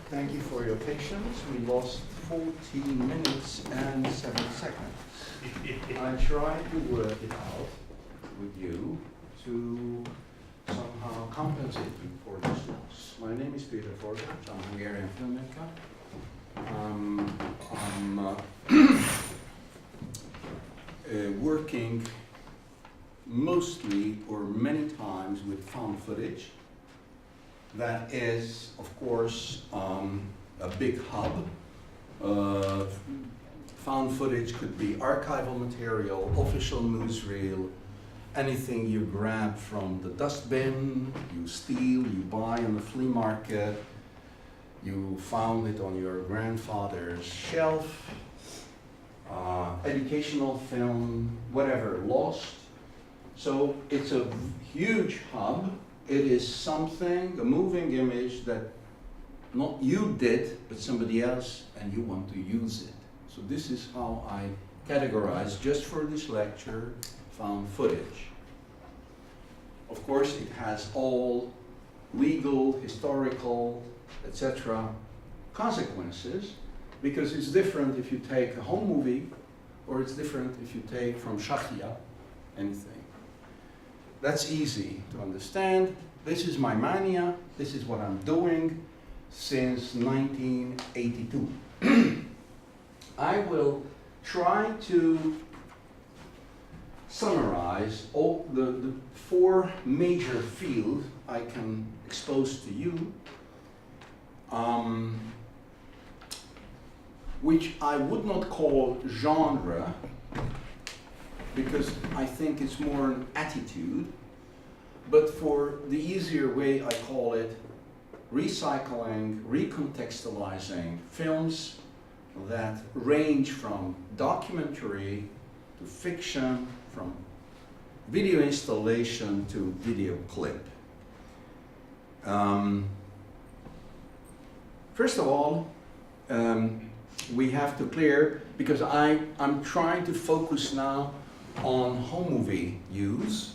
Thank you for your patience. We lost 14 minutes and 7 seconds. I tried to work it out with you to somehow compensate you for this loss. My name is Péter Forgács. I'm a Hungarian filmmaker. I'm working mostly or many times with found footage. That is, of course, a big hub. Found footage could be archival material, official newsreel, anything you grab from the dustbin, you steal, you buy on the flea market, you found it on your grandfather's shelf, educational film, whatever, lost. So it's a huge hub. It is something, a moving image that not you did, but somebody else, and you want to use it. So this is how I categorize, just for this lecture, found footage. Of course, it has all legal, historical, etc. consequences, because it's different if you take a home movie, or it's different if you take from Shachia, anything. That's easy to understand. This is my mania. This is what I'm doing since 1982. I will try to summarize all the 4 major fields I can expose to you, which I would not call genre, because I think it's more an attitude, but for the easier way I call it recycling, recontextualizing films that range from documentary to fiction, from video installation to video clip. First of all, we have to clear, because I'm trying to focus now on home movie use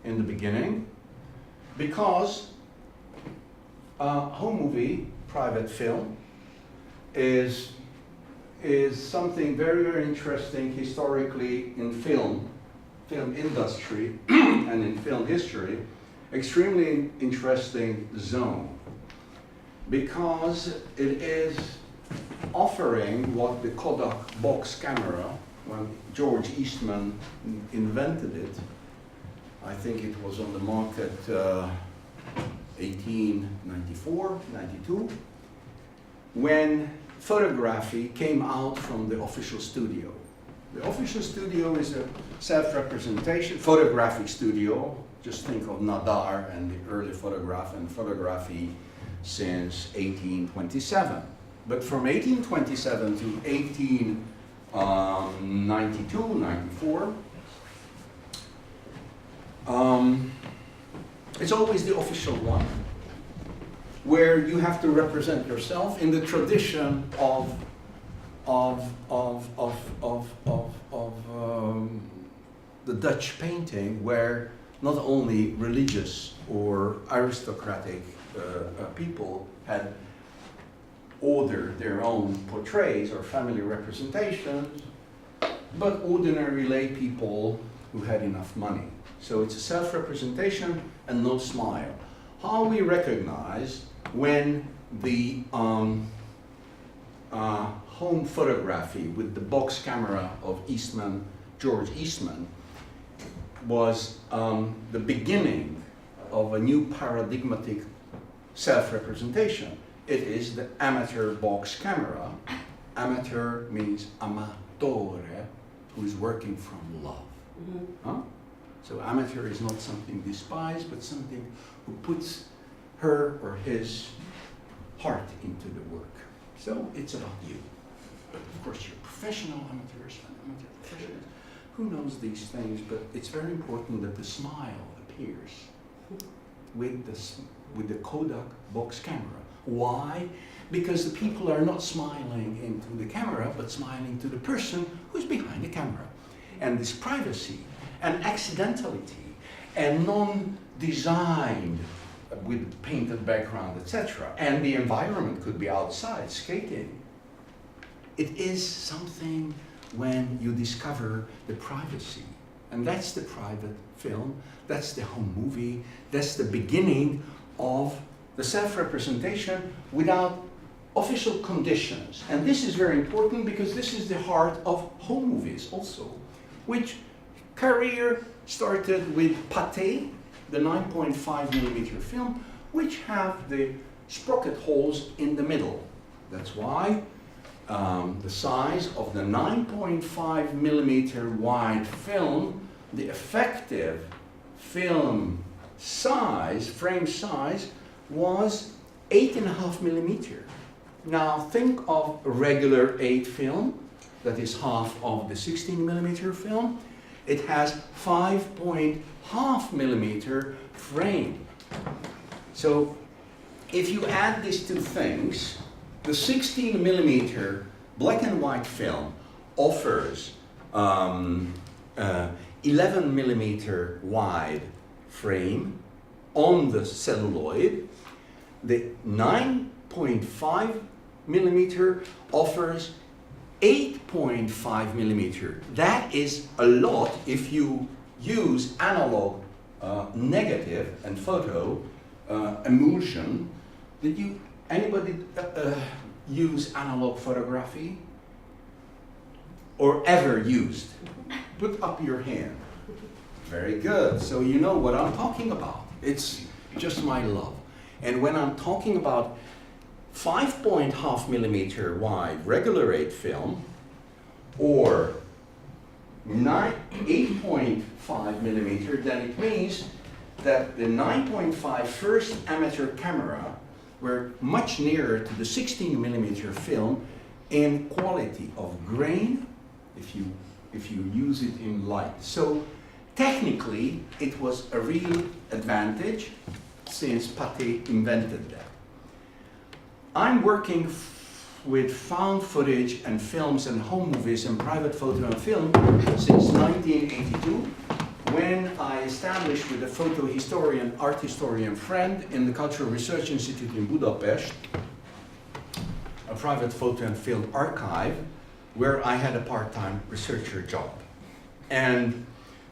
in the beginning, because home movie, private film, is something very, very interesting historically in film industry and in film history, extremely interesting zone, because it is offering what the Kodak box camera, when George Eastman invented it, I think it was on the market 1894, 92, when photography came out from the official studio. The official studio is a self-representation, photographic studio. Just think of Nadar and the early photograph and photography since 1827. But from 1827 to 1892, 94, it's always the official one, where you have to represent yourself in the tradition of the Dutch painting, where not only religious or aristocratic people had ordered their own portraits or family representations, but ordinary lay people who had enough money. So it's a self-representation and no smile. How we recognize when the home photography with the box camera of Eastman, George Eastman, was the beginning of a new paradigmatic self-representation. It is the amateur box camera. Amateur means amatore, who is working from love. Mm-hmm. Huh? So amateur is not something despised, but something who puts her or his heart into the work. So it's about you. But of course you're professional amateurs and amateur professionals. Who knows these things, but it's very important that the smile appears with the Kodak box camera. Why? Because the people are not smiling into the camera, but smiling to the person who's behind the camera. And this privacy and accidentality and non-designed with painted background, etc. And the environment could be outside, skating. It is something when you discover the privacy. And that's the private film, that's the home movie, that's the beginning of the self-representation without official conditions. And this is very important because this is the heart of home movies also, which career started with Péter, the 9.5mm film, which have the sprocket holes in the middle. That's why the size of the 9.5mm wide film, the effective film size, frame size, was 8.5mm. Now think of a regular 8 film, that is half of the 16mm film. It has 5.5mm frame. So if you add these two things, the 16mm black and white film offers 11mm wide frame on the celluloid. The 9.5mm offers 8.5mm. That is a lot if you use analog negative and photo emulsion. Did anybody use analog photography? Or ever used? Put up your hand. Very good. So you know what I'm talking about. It's just my love. And when I'm talking about 5.5mm wide regular 8 film or 8.5mm, then it means that the 9.5 first amateur camera were much nearer to the 16mm film in quality of grain if you use it in light. So technically it was a real advantage since Péter invented that. I'm working with found footage and films and home movies and private photo and film since 1982, when I established with a photo historian, art historian friend in the Cultural Research Institute in Budapest, a private photo and film archive, where I had a part-time researcher job. And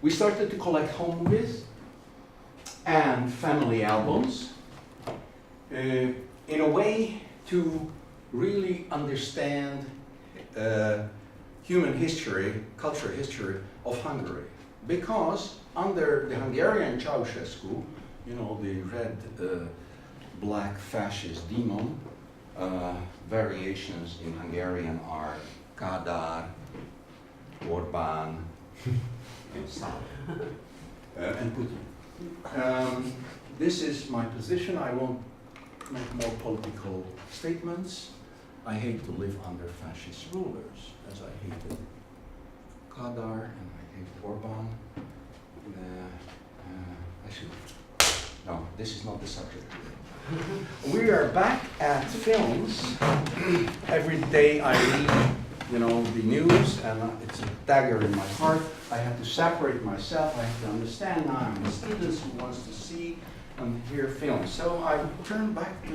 we started to collect home movies and family albums in a way to really understand human history, cultural history of Hungary. Because under the Hungarian Ceausescu, you know, the red, black fascist demon, variations in Hungarian are Kádár, Orbán, and Stalin, and Putin. This is my position. I won't make more political statements. I hate to live under fascist rulers, as I hated Kádár and I hate Orbán. No, this is not the subject today. We are back at films. Every day I read, you know, the news, and it's a dagger in my heart. I have to separate myself. I have to understand now I'm a student who wants to see and hear films. So I turn back to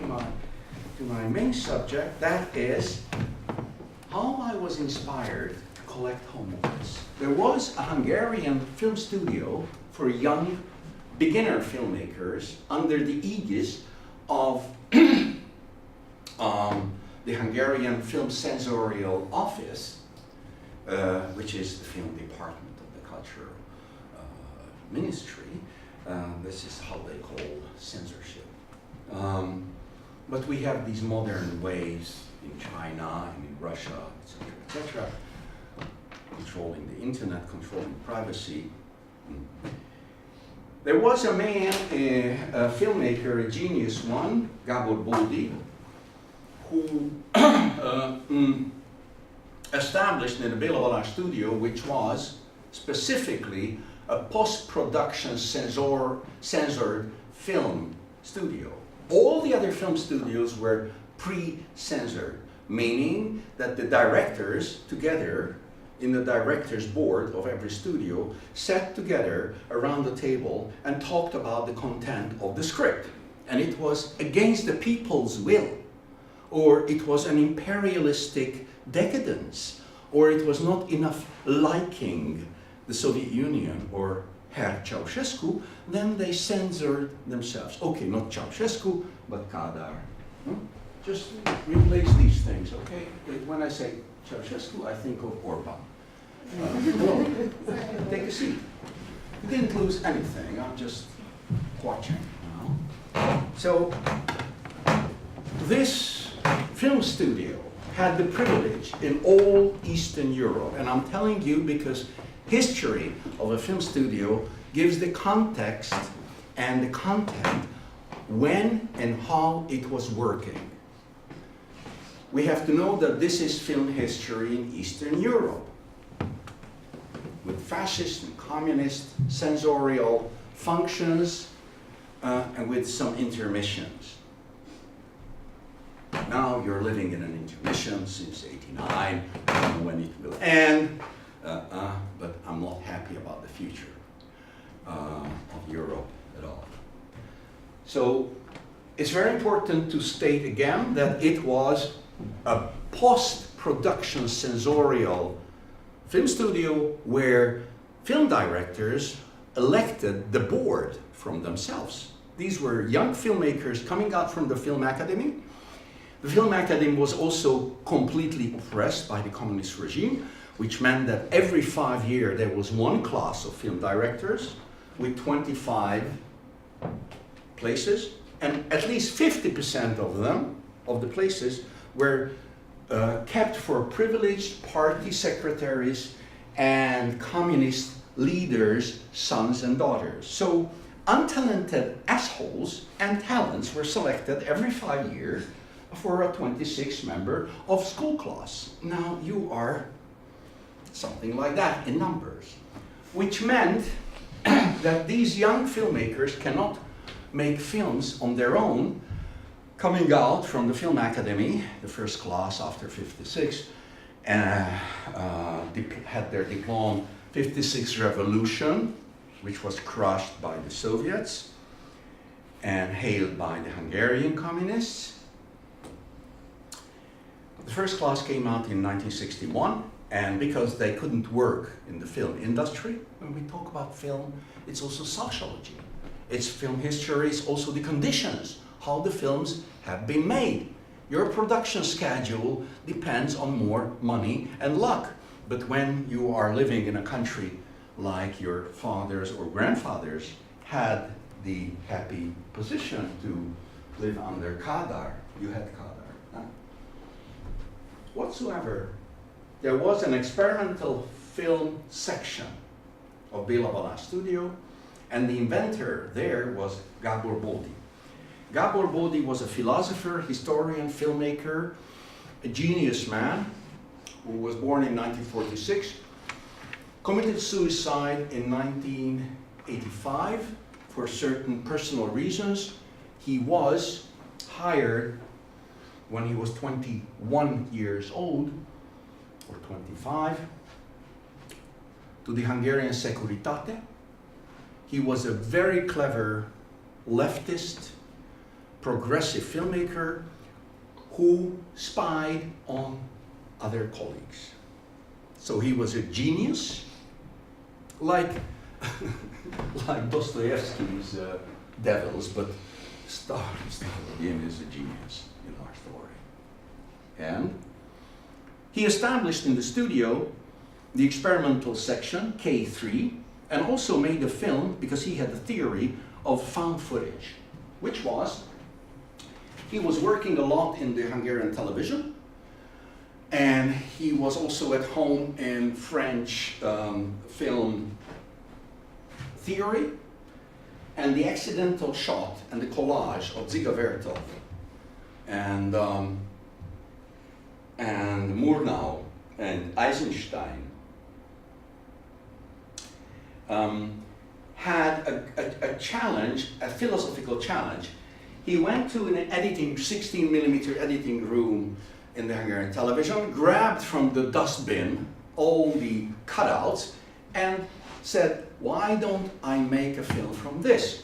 my main subject. That is how I was inspired to collect home movies. There was a Hungarian film studio for young beginner filmmakers under the aegis of the Hungarian Film Censorial Office, which is the film department of the Cultural Ministry. This is how they call censorship. But we have these modern ways in China and in Russia, etc., controlling the internet, controlling privacy. There was a man, a filmmaker, a genius one, Gábor Bódi, who established in the Béla Balázs studio, which was specifically a post-production censored film studio. All the other film studios were pre-censored, meaning that the directors together in the director's board of every studio sat together around the table and talked about the content of the script. and it was against the people's will, or it was an imperialistic decadence, or it was not enough liking the Soviet Union or Herr Ceausescu, then they censored themselves. Okay, not Ceausescu, but Kadar. Just replace these things, okay? When I say Ceausescu, I think of Orban. Hello, take a seat. You didn't lose anything, I'm just watching now. So, this film studio had the privilege in all Eastern Europe, and I'm telling you because history of a film studio gives the context and the content when and how it was working. We have to know that this is film history in Eastern Europe, with fascist and communist sensorial functions and with some intermissions. Now you're living in an intermission since '89, I don't know when it will end, but I'm not happy about the future of Europe at all. So it's very important to state again that it was a post-production sensorial film studio where film directors elected the board from themselves. These were young filmmakers coming out from the Film Academy. The Film Academy was also completely oppressed by the communist regime, which meant that every 5 years there was one class of film directors with 25 places, and at least 50% of them, of the places, were kept for privileged party secretaries and communist leaders' sons and daughters. So untalented assholes and talents were selected every 5 years for a 26-member of school class. Now you are something like that in numbers, which meant that these young filmmakers cannot make films on their own, coming out from the Film Academy, the first class after '56, had their diploma '56 Revolution, which was crushed by the Soviets and hailed by the Hungarian communists. The first class came out in 1961, and because they couldn't work in the film industry, when we talk about film, it's also sociology. It's film history, it's also the conditions, how the films have been made. Your production schedule depends on more money and luck. But when you are living in a country like your fathers or grandfathers had the happy position to live under Kadar, you had Kadar. Huh? Whatsoever, there was an experimental film section of Béla Balázs studio, and the inventor there was Gábor Bódi. Gábor Bódi was a philosopher, historian, filmmaker, a genius man who was born in 1946, committed suicide in 1985 for certain personal reasons. He was hired when he was 21 years old, or 25, to the Hungarian Securitate. He was a very clever leftist, progressive filmmaker who spied on other colleagues. So he was a genius, like Dostoevsky's devils, but Stalin is a genius in our story. And he established in the studio the experimental section, K3, and also made a film because he had a theory of found footage, which was, he was working a lot in the Hungarian television, and he was also at home in French film theory, and the accidental shot and the collage of Dziga Vertov and Murnau and Eisenstein had a challenge, a philosophical challenge. He went to an editing, 16mm editing room in the Hungarian television, grabbed from the dustbin all the cutouts, and said, why don't I make a film from this?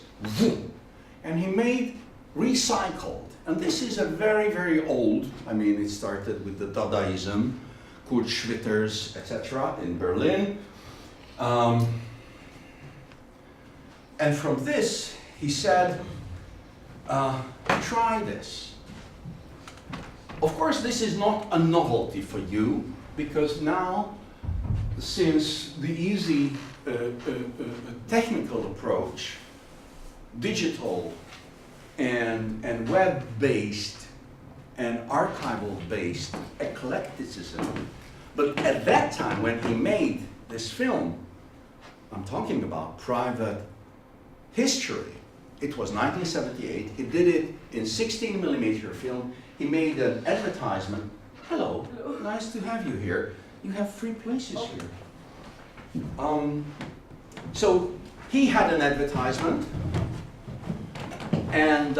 And he made recycled. And this is a very, very old, I mean, it started with the Dadaism, Kurt Schwitters, etc. in Berlin. And from this, he said, try this. Of course, this is not a novelty for you, because now, since the easy technical approach, digital and web-based and archival-based eclecticism, but at that time when he made this film, I'm talking about Private History, it was 1978, he did it in 16mm film, he made an advertisement. Hello, nice to have you here. You have free places here. So he had an advertisement and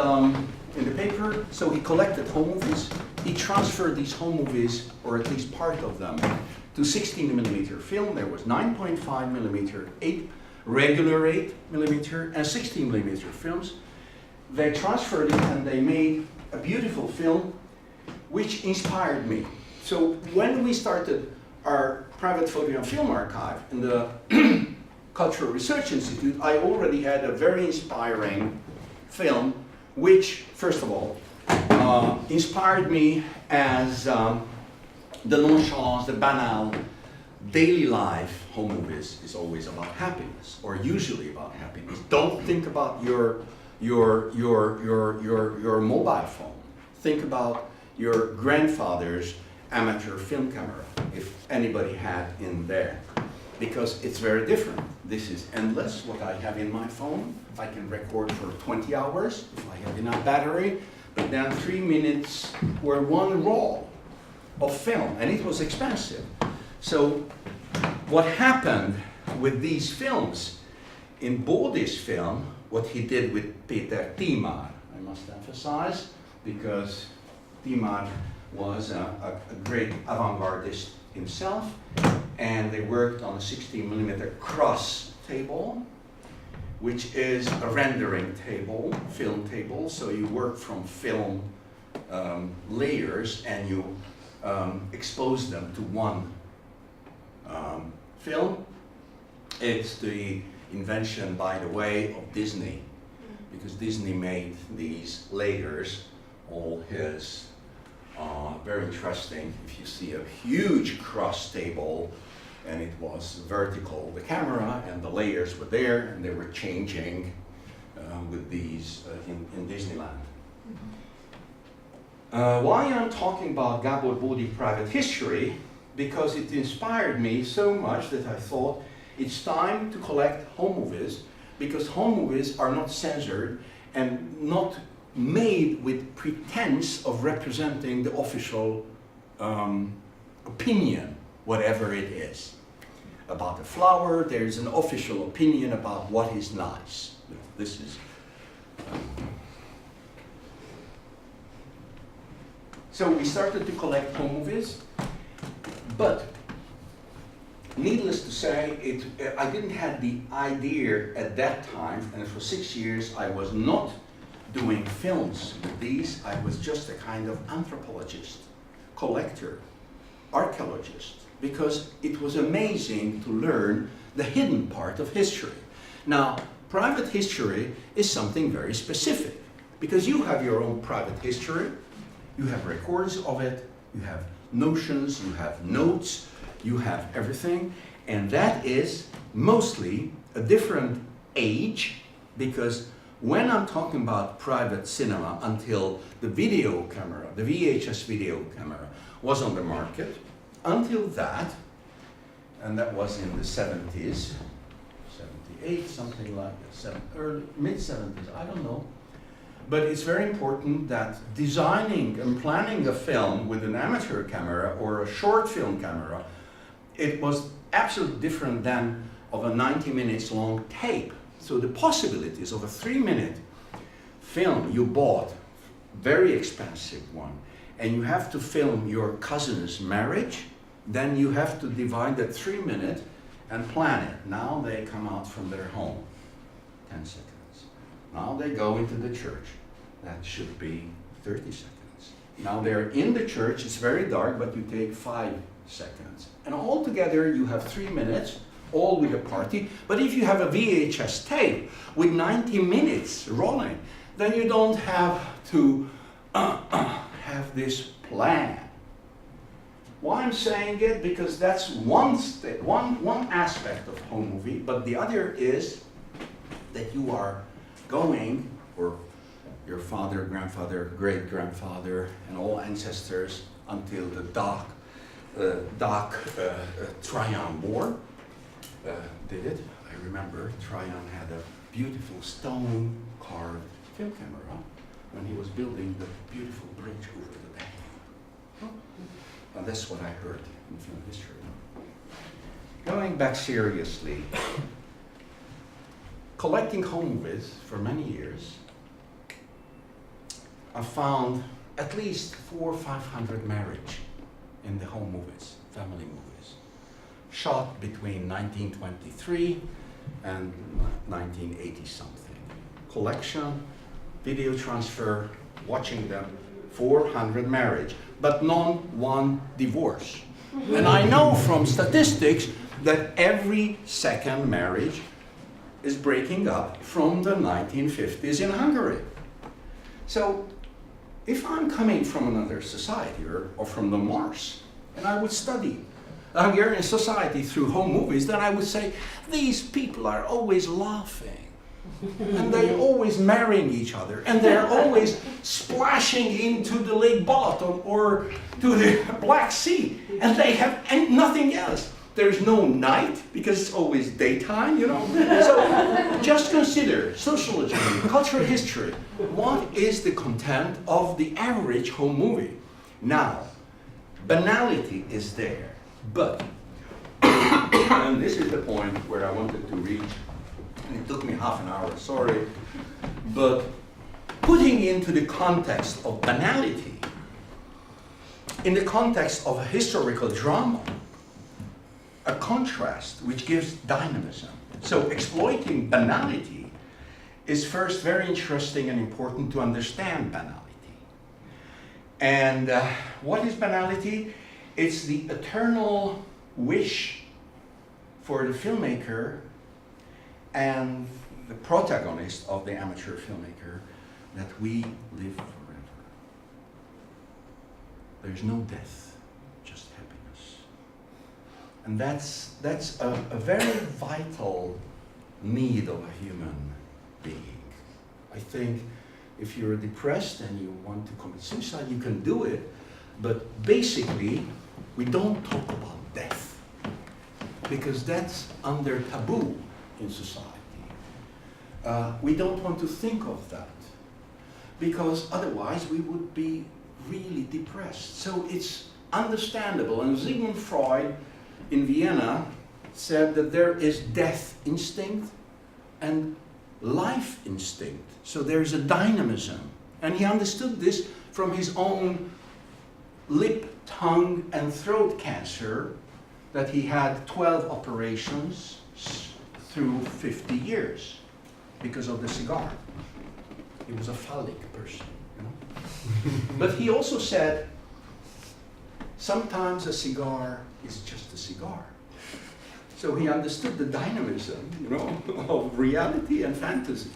in the paper, so he collected home movies. He transferred these home movies, or at least part of them, to 16mm film. There was 9.5mm, 8 regular 8mm, and 16mm films. They transferred it and they made a beautiful film which inspired me. So when we started our private photo and film archive in the Cultural Research Institute, I already had a very inspiring film which, first of all, inspired me as the nonchalance, the banal, daily life home movies is always about happiness, or usually about happiness. Don't think about your mobile phone. Think about your grandfather's amateur film camera, if anybody had in there, because it's very different. This is endless, what I have in my phone. I can record for 20 hours if I have enough battery, but then 3 minutes were one roll of film, and it was expensive. So what happened with these films, in Bodhi's film, what he did with Péter, I must emphasize, because Timar was a great avant-gardist himself, and they worked on a 16mm cross table, which is a rendering table, film table, so you work from film layers and you expose them to one film. It's the invention, by the way, of Disney, because Disney made these layers, all his very interesting. If you see a huge cross table and it was vertical, the camera and the layers were there and they were changing with these in Disneyland. Why I'm talking about Gabor Bódi Private History? Because it inspired me so much that I thought it's time to collect home movies, because home movies are not censored and not made with pretense of representing the official opinion, whatever it is. About a flower, there's an official opinion about what is nice. This is... So we started to collect home movies, but needless to say, I didn't have the idea at that time, and for 6 years I was not doing films with these. I was just a kind of anthropologist, collector, archaeologist, because it was amazing to learn the hidden part of history. Now, private history is something very specific, because you have your own private history, you have records of it, you have notions, you have notes, you have everything, and that is mostly a different age, because when I'm talking about private cinema, until the video camera, the VHS video camera, was on the market, until that, and that was in the 70s, 78, something like that, early, mid-70s, I don't know. But it's very important that designing and planning a film with an amateur camera or a short film camera, it was absolutely different than of a 90 minutes long tape. So the possibilities of a 3-minute film you bought, very expensive one, and you have to film your cousin's marriage, then you have to divide that 3 minutes and plan it. Now they come out from their home, 10 seconds. Now they go into the church, That should be 30 seconds. Now they're in the church, it's very dark, but you take 5 seconds. And altogether you have 3 minutes, all with a party. But if you have a VHS tape with 90 minutes rolling, then you don't have to have this plan. Why I'm saying it? Because that's one aspect of home movie, but the other is that you are going, or your father, grandfather, great-grandfather, and all ancestors until the dark Tryon War did it. I remember Tryon had a beautiful stone-carved film camera when he was building the beautiful bridge over the Danube. And that's what I heard in film history. Going back seriously, collecting home movies for many years, I found at least 400 or 500 marriages in the home movies, family movies, shot between 1923 and 1980 something. Collection, video transfer, watching them, 400 marriage, but one divorce. And I know from statistics that every second marriage is breaking up from the 1950s in Hungary. So if I'm coming from another society or from the Mars, and I would study Hungarian society through home movies, then I would say, these people are always laughing. And they're always marrying each other, and they're always splashing into the Lake Balaton or to the Black Sea, and they have nothing else. There's no night because it's always daytime, you know. So just consider sociology, cultural history. What is the content of the average home movie? Now, banality is there, but, and this is the point where I wanted to reach. It took me half an hour, sorry. But putting into the context of banality, in the context of a historical drama, a contrast which gives dynamism. So exploiting banality is first very interesting and important to understand banality. And what is banality? It's the eternal wish for the filmmaker and the protagonist of the amateur filmmaker that we live forever. There's no death, just happiness. And that's a very vital need of a human being. I think if you're depressed and you want to commit suicide, you can do it, but basically we don't talk about death because that's under taboo in society. We don't want to think of that because otherwise we would be really depressed. So it's understandable. And Sigmund Freud in Vienna said that there is death instinct and life instinct. So there's a dynamism. And he understood this from his own lip, tongue, and throat cancer that he had 12 operations through 50 years because of the cigar. He was a phallic person, you know. But he also said, sometimes a cigar is just a cigar. So he understood the dynamism, you know, of reality and fantasy.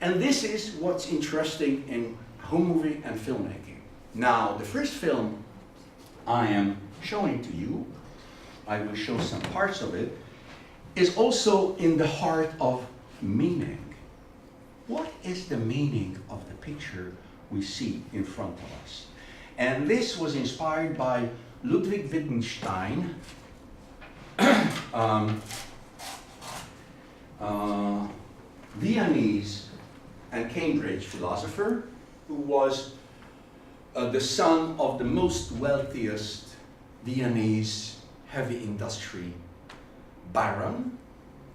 And this is what's interesting in home movie and filmmaking. Now, the first film I am showing to you, I will show some parts of it, is also in the heart of meaning. What is the meaning of the picture we see in front of us? And this was inspired by Ludwig Wittgenstein, Viennese and Cambridge philosopher, who was the son of the most wealthiest Viennese heavy industry baron,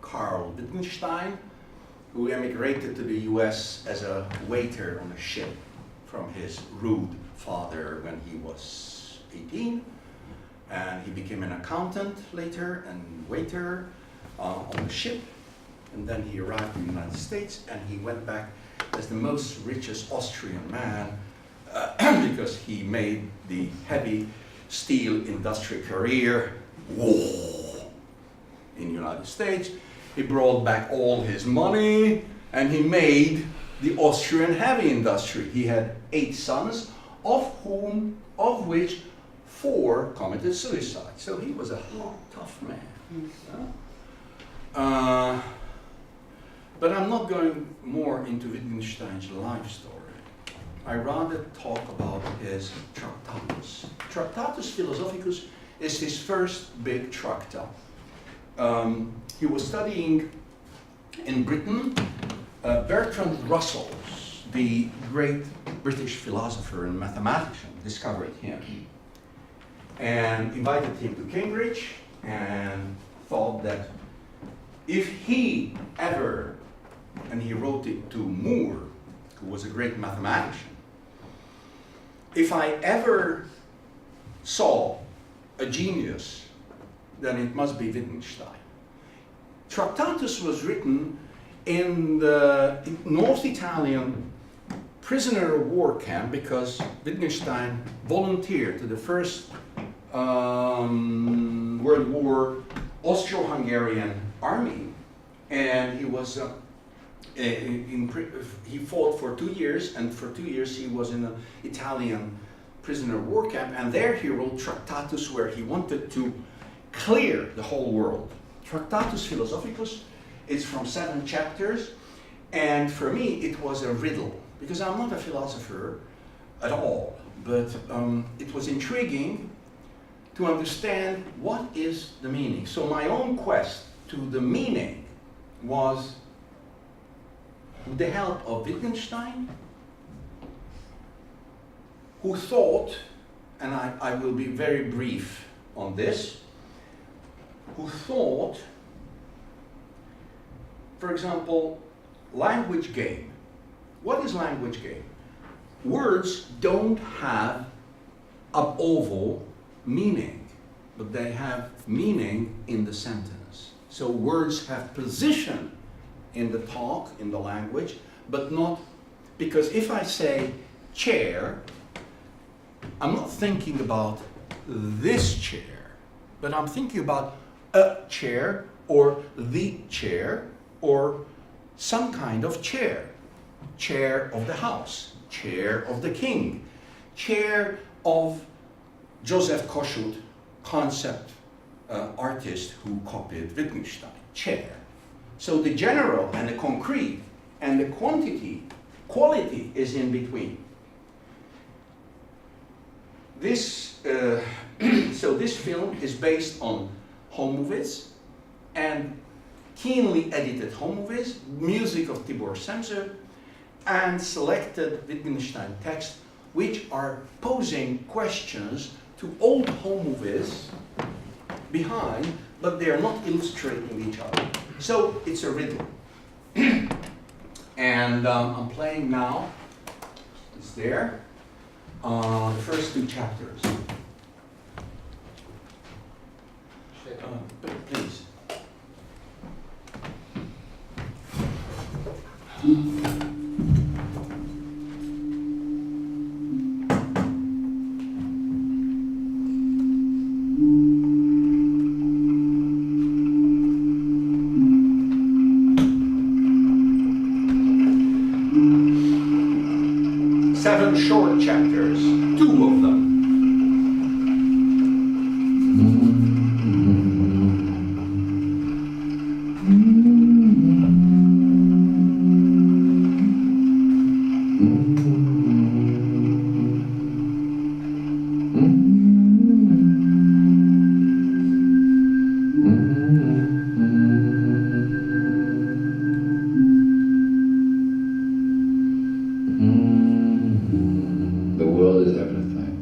Karl Wittgenstein, who emigrated to the US as a waiter on a ship from his rude father when he was 18. And he became an accountant later and waiter on the ship. And then he arrived in the United States and he went back as the most richest Austrian man because he made the heavy steel industry career in the United States. He brought back all his money and he made the Austrian heavy industry. He had 8 sons, of which 4 committed suicide. So he was a hard, tough man. But I'm not going more into Wittgenstein's life story. I rather talk about his Tractatus. Tractatus Philosophicus is his first big tractate. He was studying in Britain. Bertrand Russell, the great British philosopher and mathematician, discovered him and invited him to Cambridge and thought that if he ever, and he wrote it to Moore, who was a great mathematician, if I ever saw a genius, then it must be Wittgenstein. Tractatus was written in the North Italian prisoner of war camp because Wittgenstein volunteered to the First World War Austro-Hungarian army, and he was he fought for 2 years, and for 2 years he was in an Italian prisoner of war camp, and there he wrote Tractatus, where he wanted to clear the whole world. Tractatus Philosophicus is from 7 chapters, and for me it was a riddle, because I'm not a philosopher at all, but it was intriguing to understand what is the meaning. So my own quest to the meaning was with the help of Wittgenstein, who thought, and I will be very brief on this, who thought, for example, language game. What is language game? Words don't have ab ovo meaning, but they have meaning in the sentence. So words have position in the talk, in the language, but not, because if I say chair, I'm not thinking about this chair, but I'm thinking about a chair or the chair or some kind of chair. Chair of the house, chair of the king, chair of Joseph Kossuth, concept artist who copied Wittgenstein, chair. So the general and the concrete and the quality is in between. This, so this film is based on home movies and keenly edited home movies, music of Tibor Semzer, and selected Wittgenstein texts which are posing questions to old home movies behind, but they are not illustrating each other. So it's a riddle. And I'm playing now, it's there, the first 2 chapters. Please. Short chapters, 2 of them. The world is everything.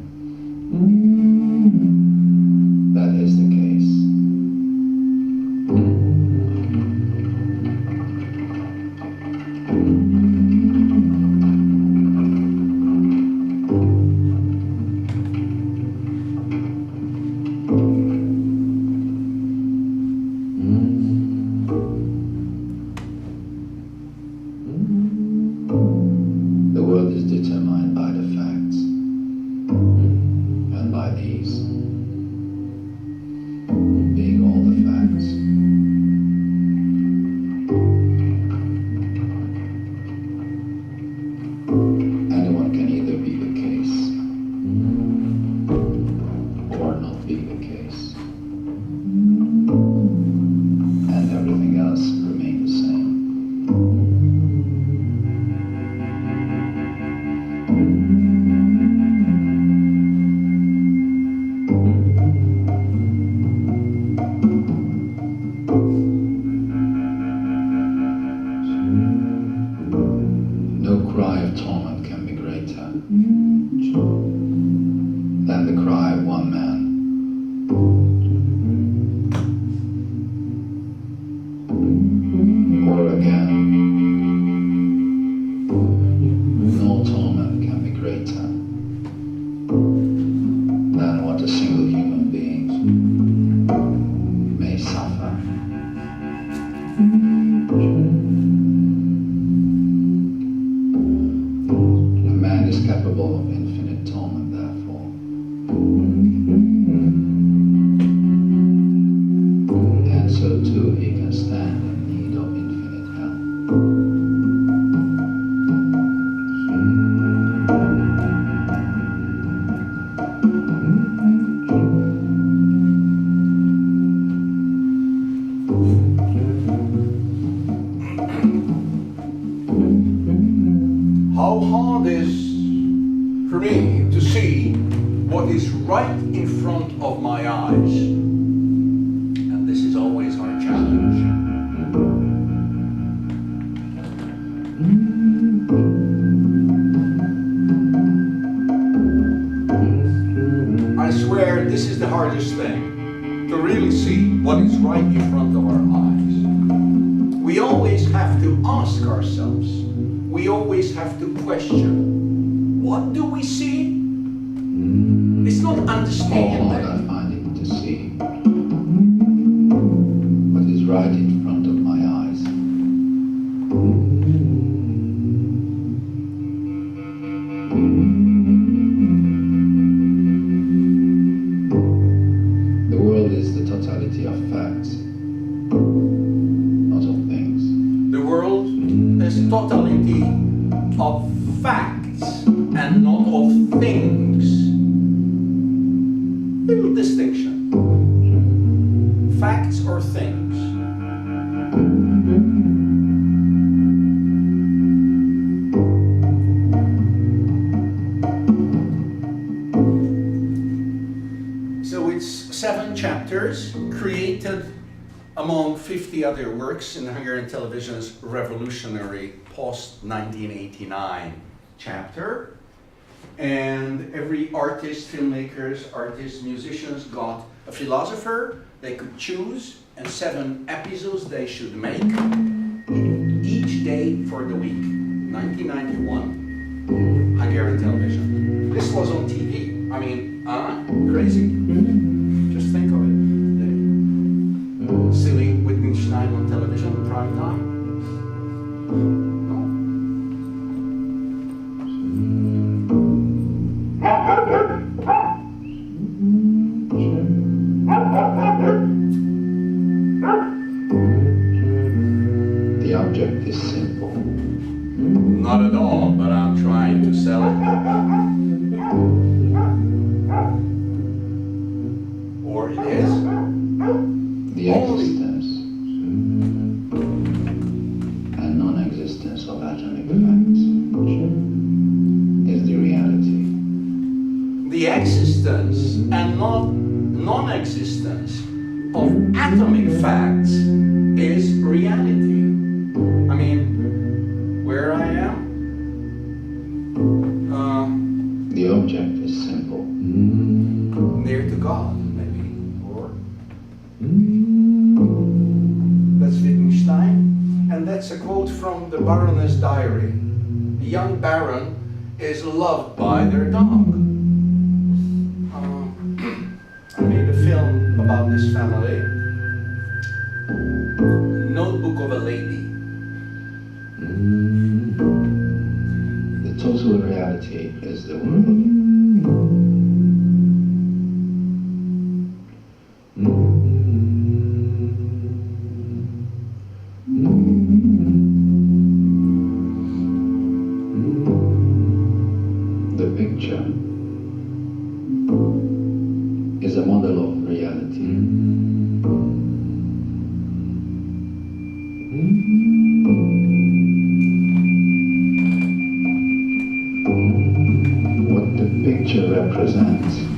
torment can be greater than the cry of one man. Or again, no torment can be greater than what a single human being may suffer. A man is capable of infinite torment, therefore. And so too he can stand in need of infinite help. How hard is for me to see what is right in front of my eyes? And this is always our challenge. I swear this is the hardest thing, to really see what is right in front of our eyes. We always have to ask ourselves, we always have to question, what do we see? It's not How understanding. hard I find it to see what is right in front of my eyes. The world is the totality of facts, not of things. The world is totality of facts and not of things. Little distinction. Facts or things. So it's 7 chapters created among 50 other works in Hungarian television's revolutionary post-1989 chapter. And every artist, filmmakers, artists, musicians got a philosopher they could choose and 7 episodes they should make each day for the week. 1991, Hungarian television. This was on TV. I mean, crazy. Just think of it. Silly Wittgenstein on television in prime time. No. The object is simple. Not at all, but I'm trying to sell it. Or it is. The existence and non-existence of atomic facts is the reality. The existence and non-existence of atomic facts is reality. I mean, where I am? The object is simple. Near to God, maybe. Or that's Wittgenstein. And that's a quote from the Baroness Diary. The young baron is loved by their dog. I made a film about this family. Notebook of a Lady. The total reality is the world. The picture is a model of reality.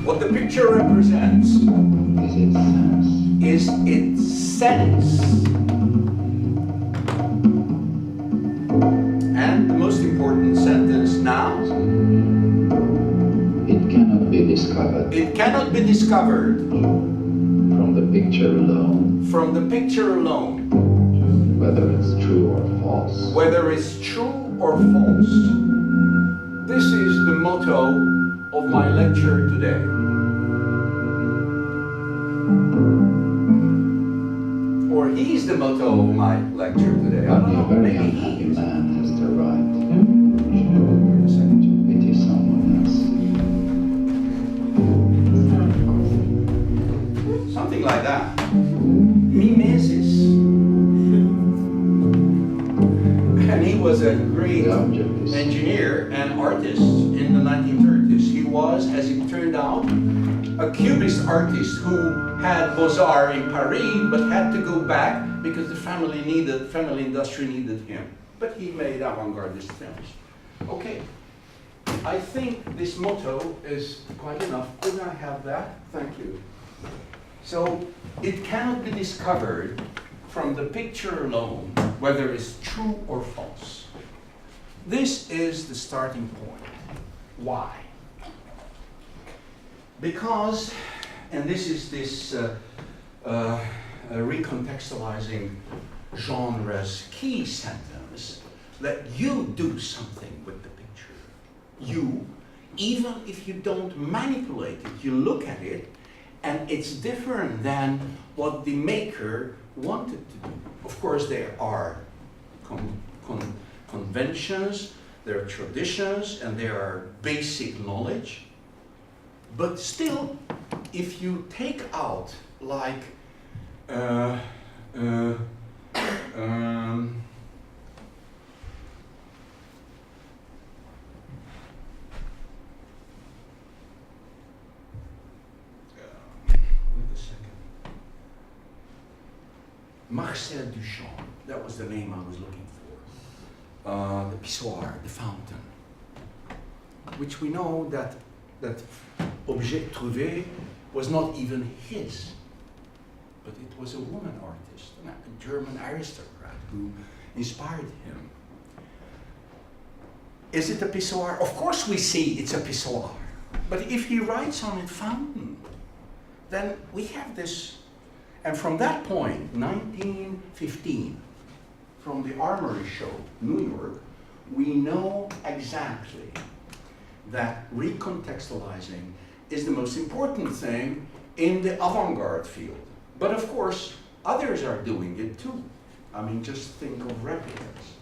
What the picture represents is its sense. is its sense. And the most important sentence now. It cannot be discovered. It cannot be discovered. From the picture alone. From the picture alone. Whether it's true or false. Whether it's true or false. This is the motto of my lecture today. Or he's the motto of my lecture today. I don't know, A very maybe unhappy he is. man has the right to pity someone else. Something like that. Mimesis. And he was a great engineer and artist in the 1930s. He was, as it turned out, a Cubist artist who had Beaux-Arts in Paris, but had to go back because the family industry needed him. But he made avant-gardist films. Okay, I think this motto is quite enough. Could I have that? Thank you. So, it cannot be discovered from the picture alone, whether it's true or false. This is the starting point. Why? Because, and this is this recontextualizing genre's key sentence, that you do something with the picture. You, even if you don't manipulate it, you look at it, and it's different than what the maker wanted to do. Of course, there are conventions, there are traditions, and there are basic knowledge. But still, if you take out, like, Marcel Duchamp, that was the name I was looking for. The pissoir, the fountain, which we know that objet trouvé was not even his, but it was a woman artist, a German aristocrat who inspired him. Is it a pissoir? Of course we see it's a pissoir, but if he writes on it fountain, then we have this. And from that point, 1915, from the Armory Show, New York, we know exactly that recontextualizing is the most important thing in the avant-garde field. But of course, others are doing it too. I mean, just think of replicas.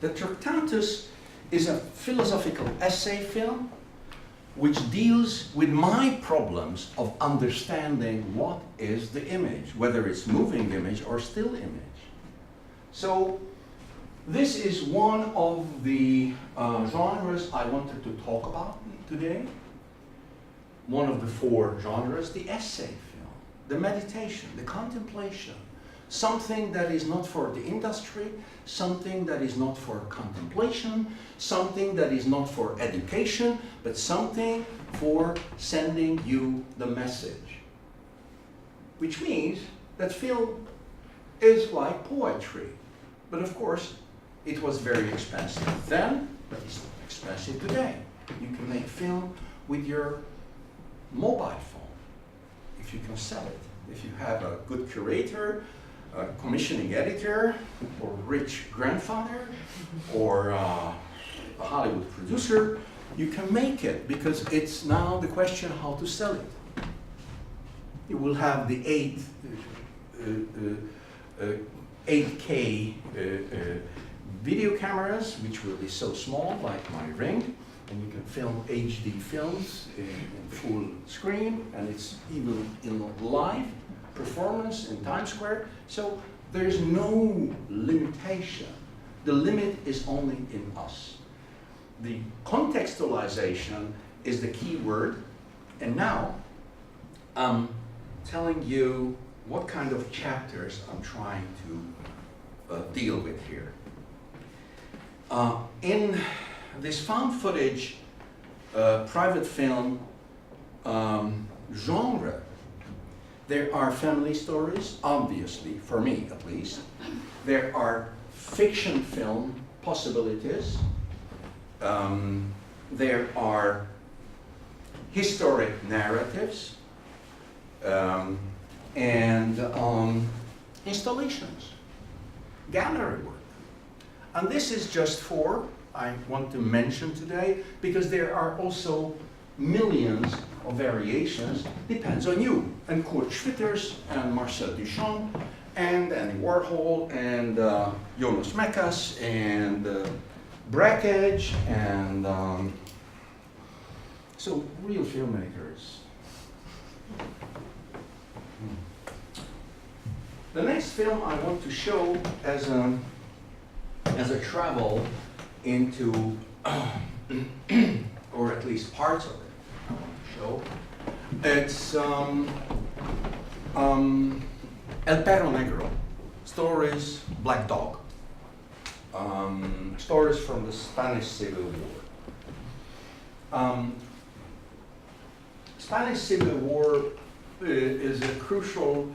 The Tractatus is a philosophical essay film which deals with my problems of understanding what is the image, whether it's moving image or still image. So this is one of the genres I wanted to talk about today. One of the 4 genres, the essay film, the meditation, the contemplation, something that is not for the industry, something that is not for contemplation, something that is not for education, but something for sending you the message. Which means that film is like poetry. But of course, it was very expensive then, but it's not expensive today. You can make film with your mobile phone, if you can sell it. If you have a good curator, a commissioning editor, or rich grandfather, or a Hollywood producer, you can make it, because it's now the question how to sell it. You will have the 8K video cameras, which will be so small, like my ring, and you can film HD films in full screen, and it's even in live performance in Times Square. So there's no limitation. The limit is only in us. The contextualization is the key word, and now I'm telling you what kind of chapters I'm trying to deal with here. In this found footage private film genre, there are family stories, obviously, for me at least. There are fiction film possibilities. There are historic narratives and installations, gallery work. And this is just four I want to mention today, because there are also millions of variations, depends on you. And Kurt Schwitters and Marcel Duchamp and Andy Warhol and Jonas Mekas and Brakhage and so real filmmakers. The next film I want to show as a travel into, or at least parts of it, I want to show. It's El Perro Negro, stories, Black Dog, stories from the Spanish Civil War. Spanish Civil War is a crucial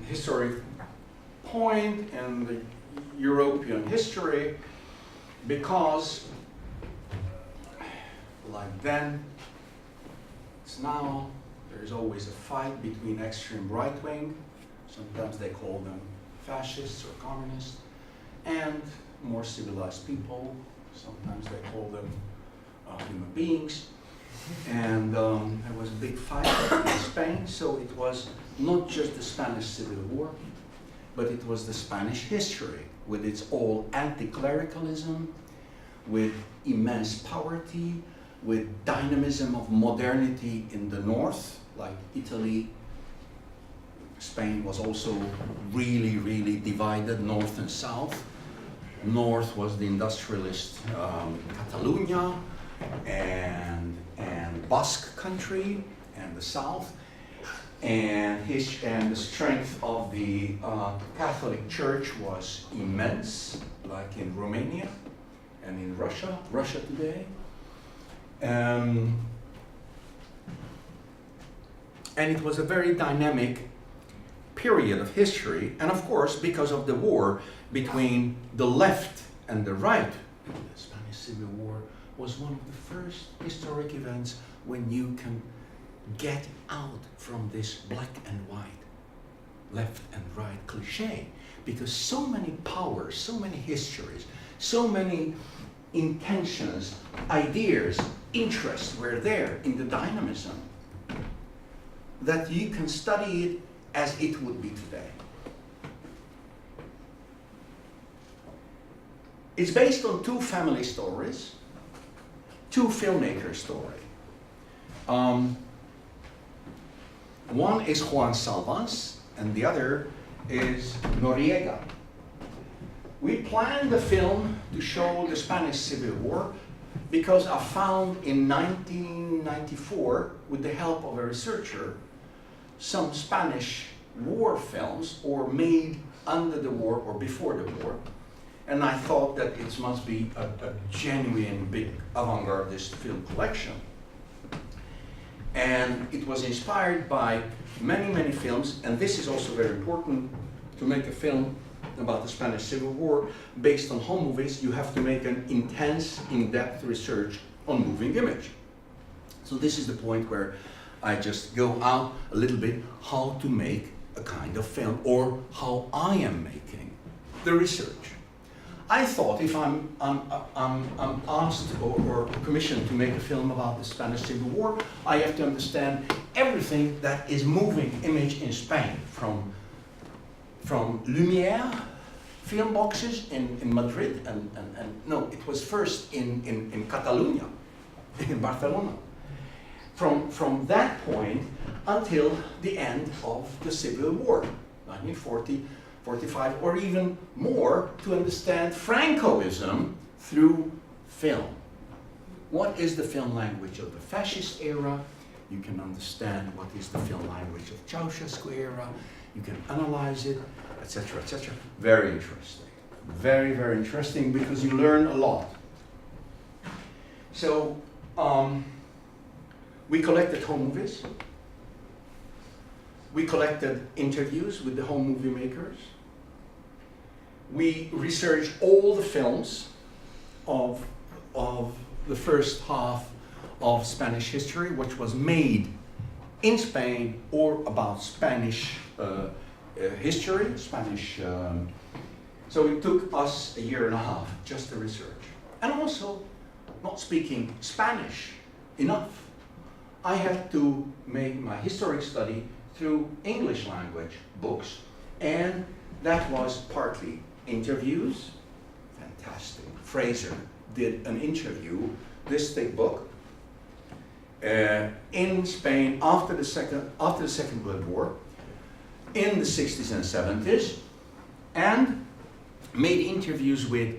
historic point in the European history, because like then, it's now, there is always a fight between extreme right wing, sometimes they call them fascists or communists, and more civilized people, sometimes they call them human beings. And there was a big fight in Spain, so it was not just the Spanish Civil War, but it was the Spanish history with its all anti-clericalism, with immense poverty, with dynamism of modernity in the north, like Italy. Spain was also really, really divided, north and south. North was the industrialist Catalonia and Basque country, and the south. And the strength of the Catholic Church was immense, like in Romania and in Russia today. And it was a very dynamic period of history, and of course, because of the war between the left and the right, the Spanish Civil War was one of the first historic events when you can get out from this black and white, left and right cliché, because so many powers, so many histories, so many intentions, ideas, interests were there in the dynamism that you can study it as it would be today. It's based on two family stories, two filmmaker stories. One is Juan Salvans, and the other is Noriega. We planned the film to show the Spanish Civil War because I found in 1994, with the help of a researcher, some Spanish war films, or made under the war or before the war. And I thought that it must be a genuine big avant-gardist film collection. And it was inspired by many, many films, and this is also very important to make a film about the Spanish Civil War based on home movies. You have to make an intense, in-depth research on moving image. So this is the point where I just go out a little bit how to make a kind of film, or how I am making the research. I thought if I'm asked or commissioned to make a film about the Spanish Civil War, I have to understand everything that is moving image in Spain, from Lumière film boxes in Madrid, and no, it was first in Catalonia, in Barcelona. From that point until the end of the Civil War, 1940, 45, or even more, to understand Francoism through film. What is the film language of the fascist era? You can understand what is the film language of Ceausescu era. You can analyze it, etc., etc. Very interesting. Very, very interesting, because you learn a lot. So, we collected home movies. We collected interviews with the home movie makers. We researched all the films of the first half of Spanish history, which was made in Spain or about Spanish history, Spanish. So it took us a year and a half just to research. And also, not speaking Spanish enough, I had to make my historic study through English language books, and that was partly interviews. Fantastic. Fraser did an interview, this thick book, in Spain after the Second World War, in the 60s and 70s, and made interviews with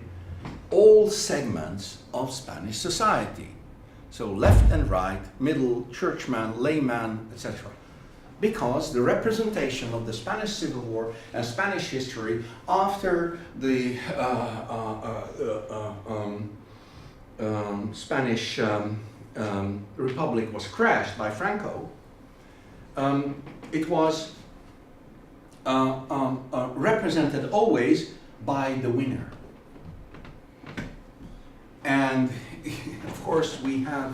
all segments of Spanish society. So left and right, middle, churchman, layman, etc. Because the representation of the Spanish Civil War and Spanish history after the Spanish Republic was crashed by Franco, it was represented always by the winner. And of course we have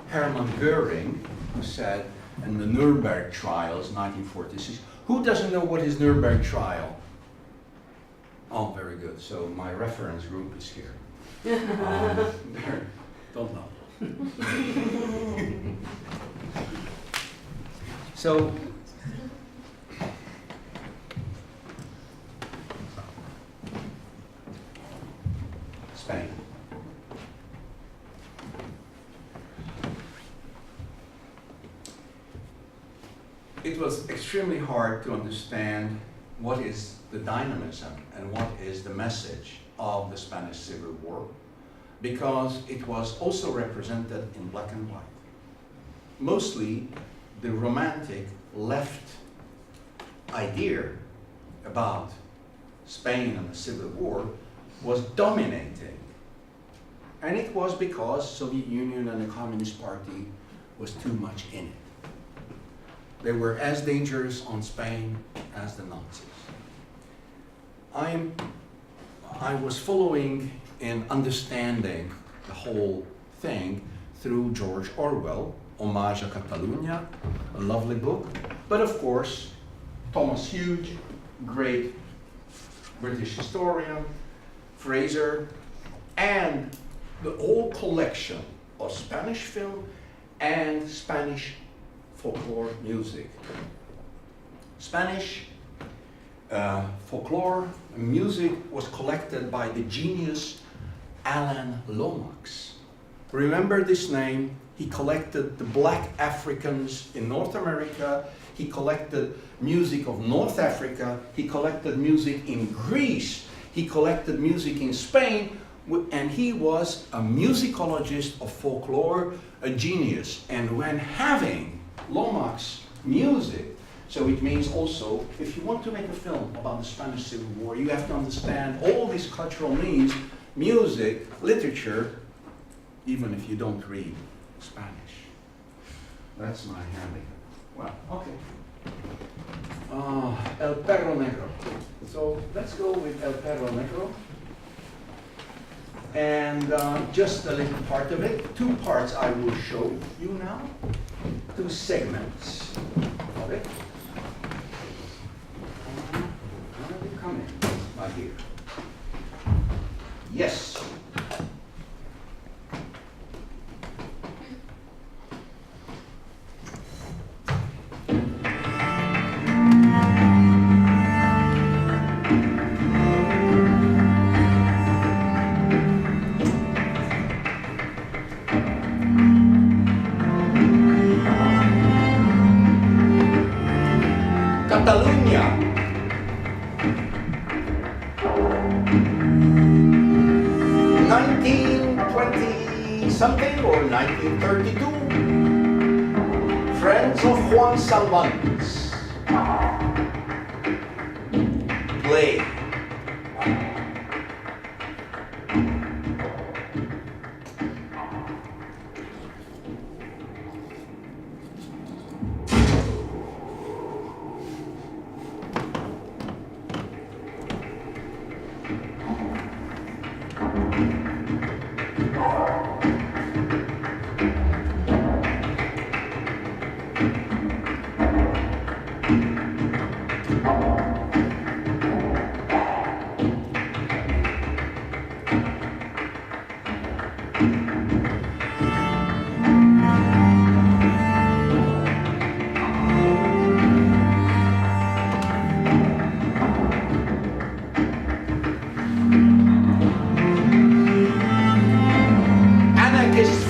Hermann Göring, who said in the Nuremberg trials, 1946, who doesn't know what is Nuremberg trial? Oh, very good. So my reference group is here. Don't know. So, Spain. It was extremely hard to understand what is the dynamism and what is the message of the Spanish Civil War, because it was also represented in black and white. Mostly the romantic left idea about Spain and the Civil War was dominating. And it was because Soviet Union and the Communist Party was too much in it. They were as dangerous on Spain as the Nazis. I was following and understanding the whole thing through George Orwell, Hommage à Catalunya, a lovely book. But of course, Thomas Hughes, great British historian, Fraser, and the whole collection of Spanish film and Spanish folklore music. Spanish folklore music was collected by the genius Alan Lomax. Remember this name? He collected the black Africans in North America. He collected music of North Africa. He collected music in Greece. He collected music in Spain. And he was a musicologist of folklore, a genius. And when having Lomax music, so it means also, if you want to make a film about the Spanish Civil War, you have to understand all these cultural means, music, literature, even if you don't read Spanish. That's my handicap. Well, okay. El Perro Negro. So let's go with El Perro Negro. And just a little part of it. Two parts I will show you now. Two segments of it. How do you come in? By here. Yes. Catalunya. 1920 something or 1932. Friends of Juan Salvantes. Play.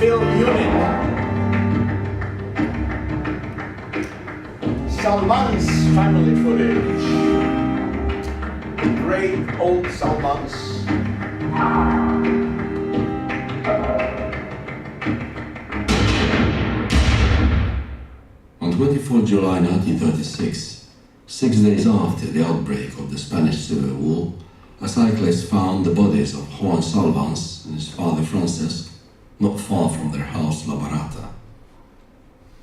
Film unit. Salman's family footage. Great old Salmans. On 24 July 1936, 6 days after the outbreak of the Spanish Civil War, a cyclist found the bodies of Juan Salvans and his father Francisc not far from their house La Barata.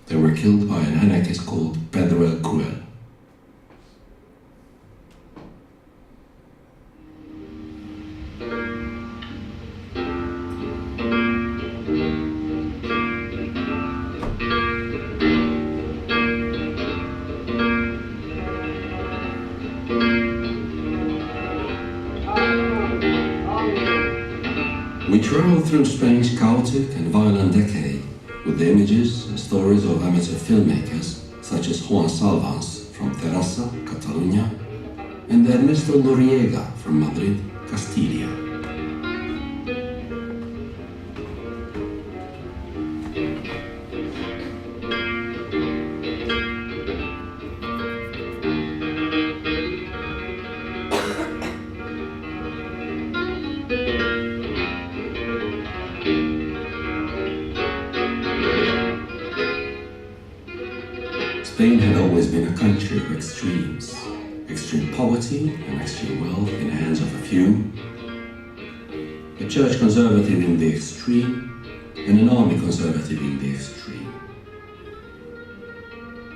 They were killed by an anarchist called Péter el Cruel. We travel through Spain's chaotic and violent decade with the images and stories of amateur filmmakers such as Juan Salvans from Terrassa, Catalonia, and Ernesto Noriega from Madrid, Castilla. Spain had always been a country of extremes, extreme poverty and extreme wealth in the hands of a few, a church conservative in the extreme, and an army conservative in the extreme.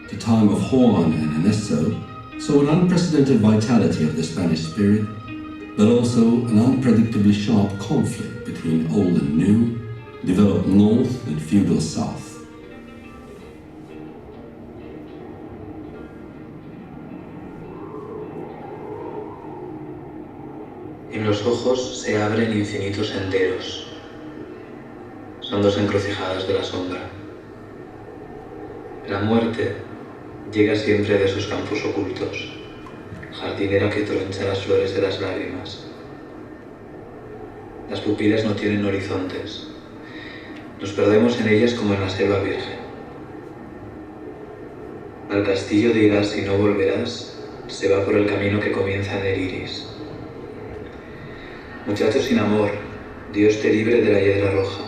The time of Juan and Ernesto saw an unprecedented vitality of the Spanish spirit, but also an unpredictably sharp conflict between old and new, developed north and feudal south. En los ojos se abren infinitos senderos. Son dos encrucijadas de la sombra. La muerte llega siempre de sus campos ocultos, jardinera que troncha las flores de las lágrimas. Las pupilas no tienen horizontes. Nos perdemos en ellas como en la selva virgen. Al castillo de irás y no volverás, se va por el camino que comienza en el iris. Muchacho sin amor, Dios te libre de la hiedra roja.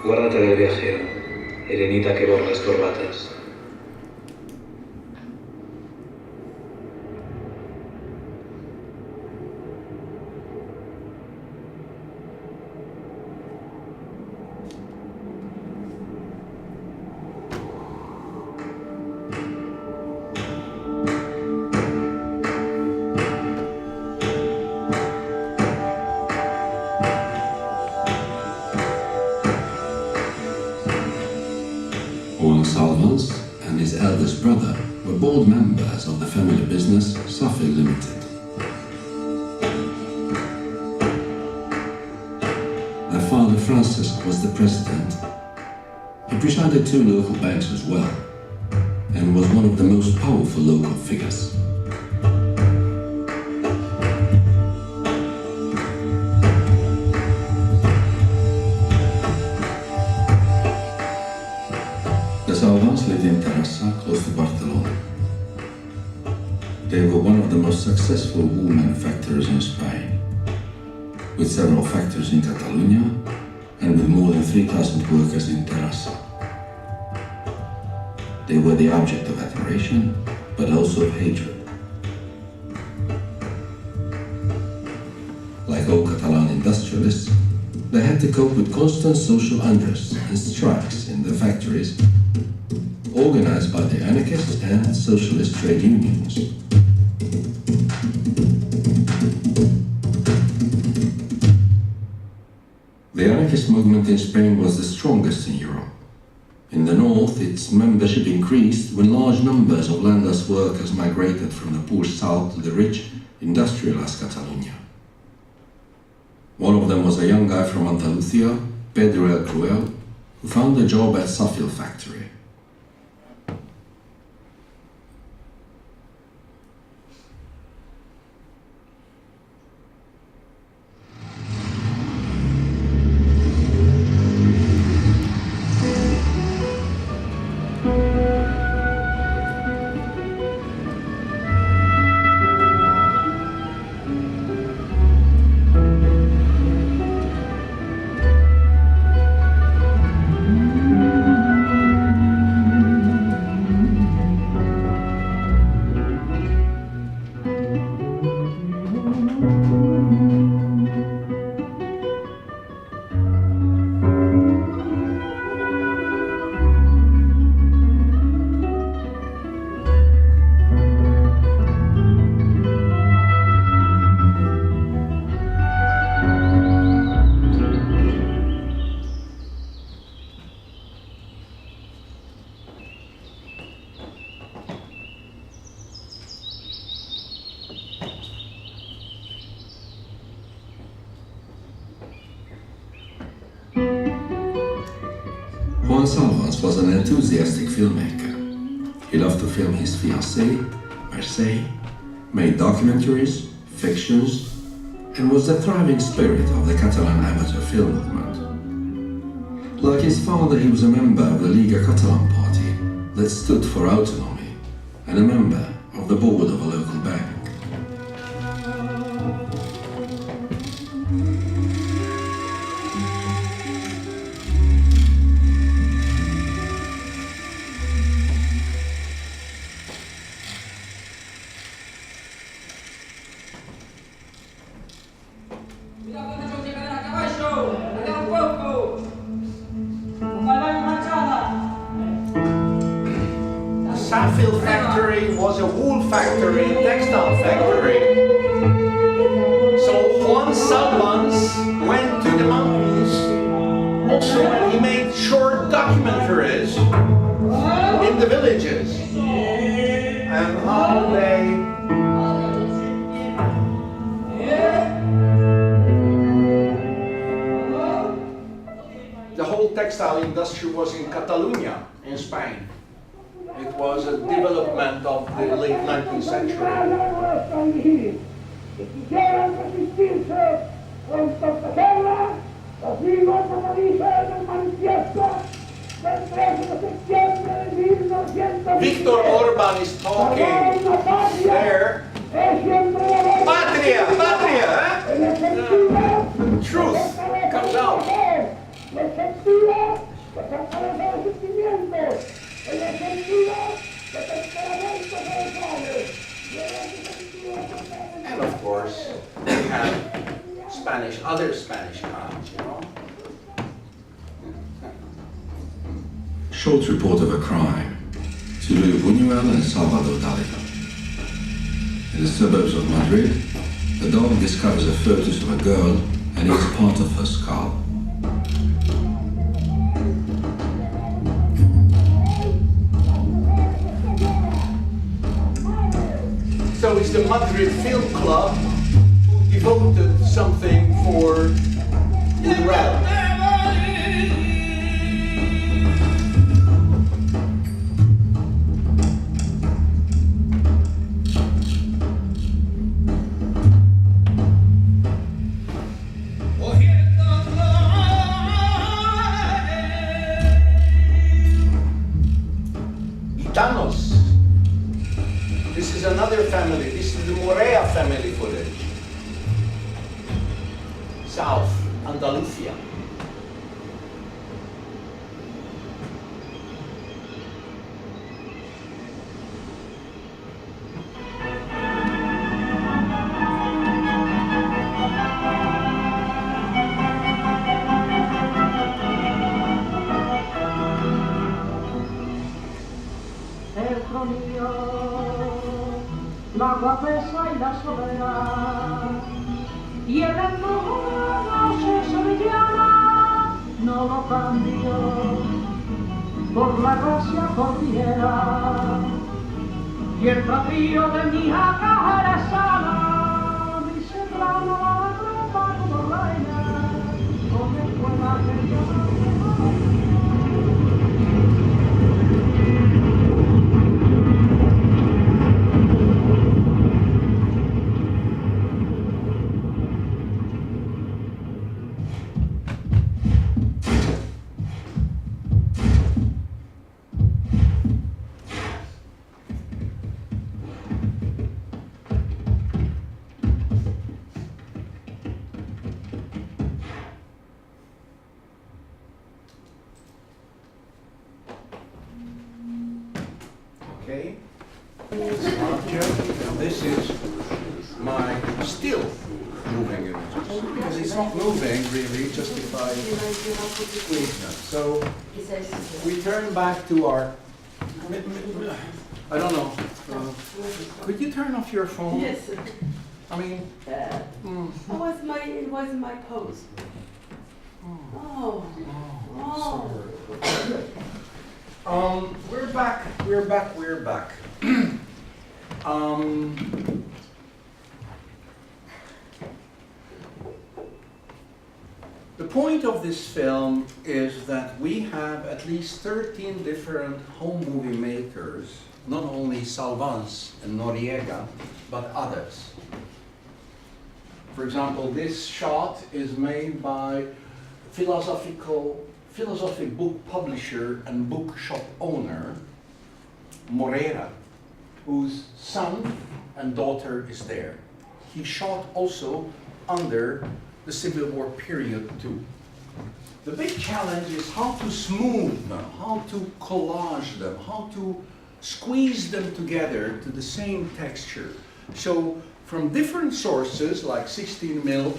Guárdate del viajero, Helenita que borra las corbatas. Juan Salvans and his eldest brother were board members of the family business Suffolk Limited. Their father Francisc was the president. He presided 2 local banks as well, and was one of the most powerful local figures. The Salvans lived in Terrassa, close to Barcelona. They were one of the most successful wool manufacturers in Spain, with several factories in Catalonia and with more than 3,000 workers in Terrassa. They were the object of admiration, but also of hatred. Like all Catalan industrialists, they had to cope with constant social unrest and strikes in their factories, organized by the anarchist and socialist trade unions. The anarchist movement in Spain was the strongest in Europe. In the north, its membership increased when large numbers of landless workers migrated from the poor south to the rich, industrialized Catalonia. One of them was a young guy from Andalusia, Péter, who found a job at Safil factory. Salvans was an enthusiastic filmmaker. He loved to film his fiancée, Marseille, made documentaries, fictions, and was the thriving spirit of the Catalan amateur film movement. Like his father, he was a member of the Liga Catalan party that stood for autonomy and a member of the board of a local bank. Safil factory was a wool factory, textile factory. So Juan Salvans went to the mountains also when he made short documentaries in the villages and how the whole textile industry was in Catalonia in Spain. It was a development of the late 19th century. Viktor Orban is talking there. Patria, patria, huh? Truth comes out. And of course, we have other Spanish crimes, you know. Short report of a crime. Silvio Buñuel and Salvador Dali. In the suburbs of Madrid, a dog discovers a fetus of a girl and eats part of her skull. So it's the Madrid Film Club who devoted something for Buñuel. Gitanos. This is another family. This is the Morea family footage. South Andalusia. La guapesa y la soledad y el hermoso sevillana no lo cambió por la gracia portiera y el bravío de mi jaca era sana, mi serrano la tropa como reina, donde fue la que yo. Okay, and this is my still moving images. Because it's not moving really, just if I squeeze them. So we turn back to our, I don't know, could you turn off your phone? Yes. I mean, It was my pose. Oh. We're back. The point of this film is that we have at least 13 different home movie makers, not only Salvans and Noriega, but others. For example, this shot is made by philosophic book publisher and bookshop owner, Morera, whose son and daughter is there. He shot also under the Civil War period too. The big challenge is how to smooth them, how to collage them, how to squeeze them together to the same texture. So from different sources like 16 mil,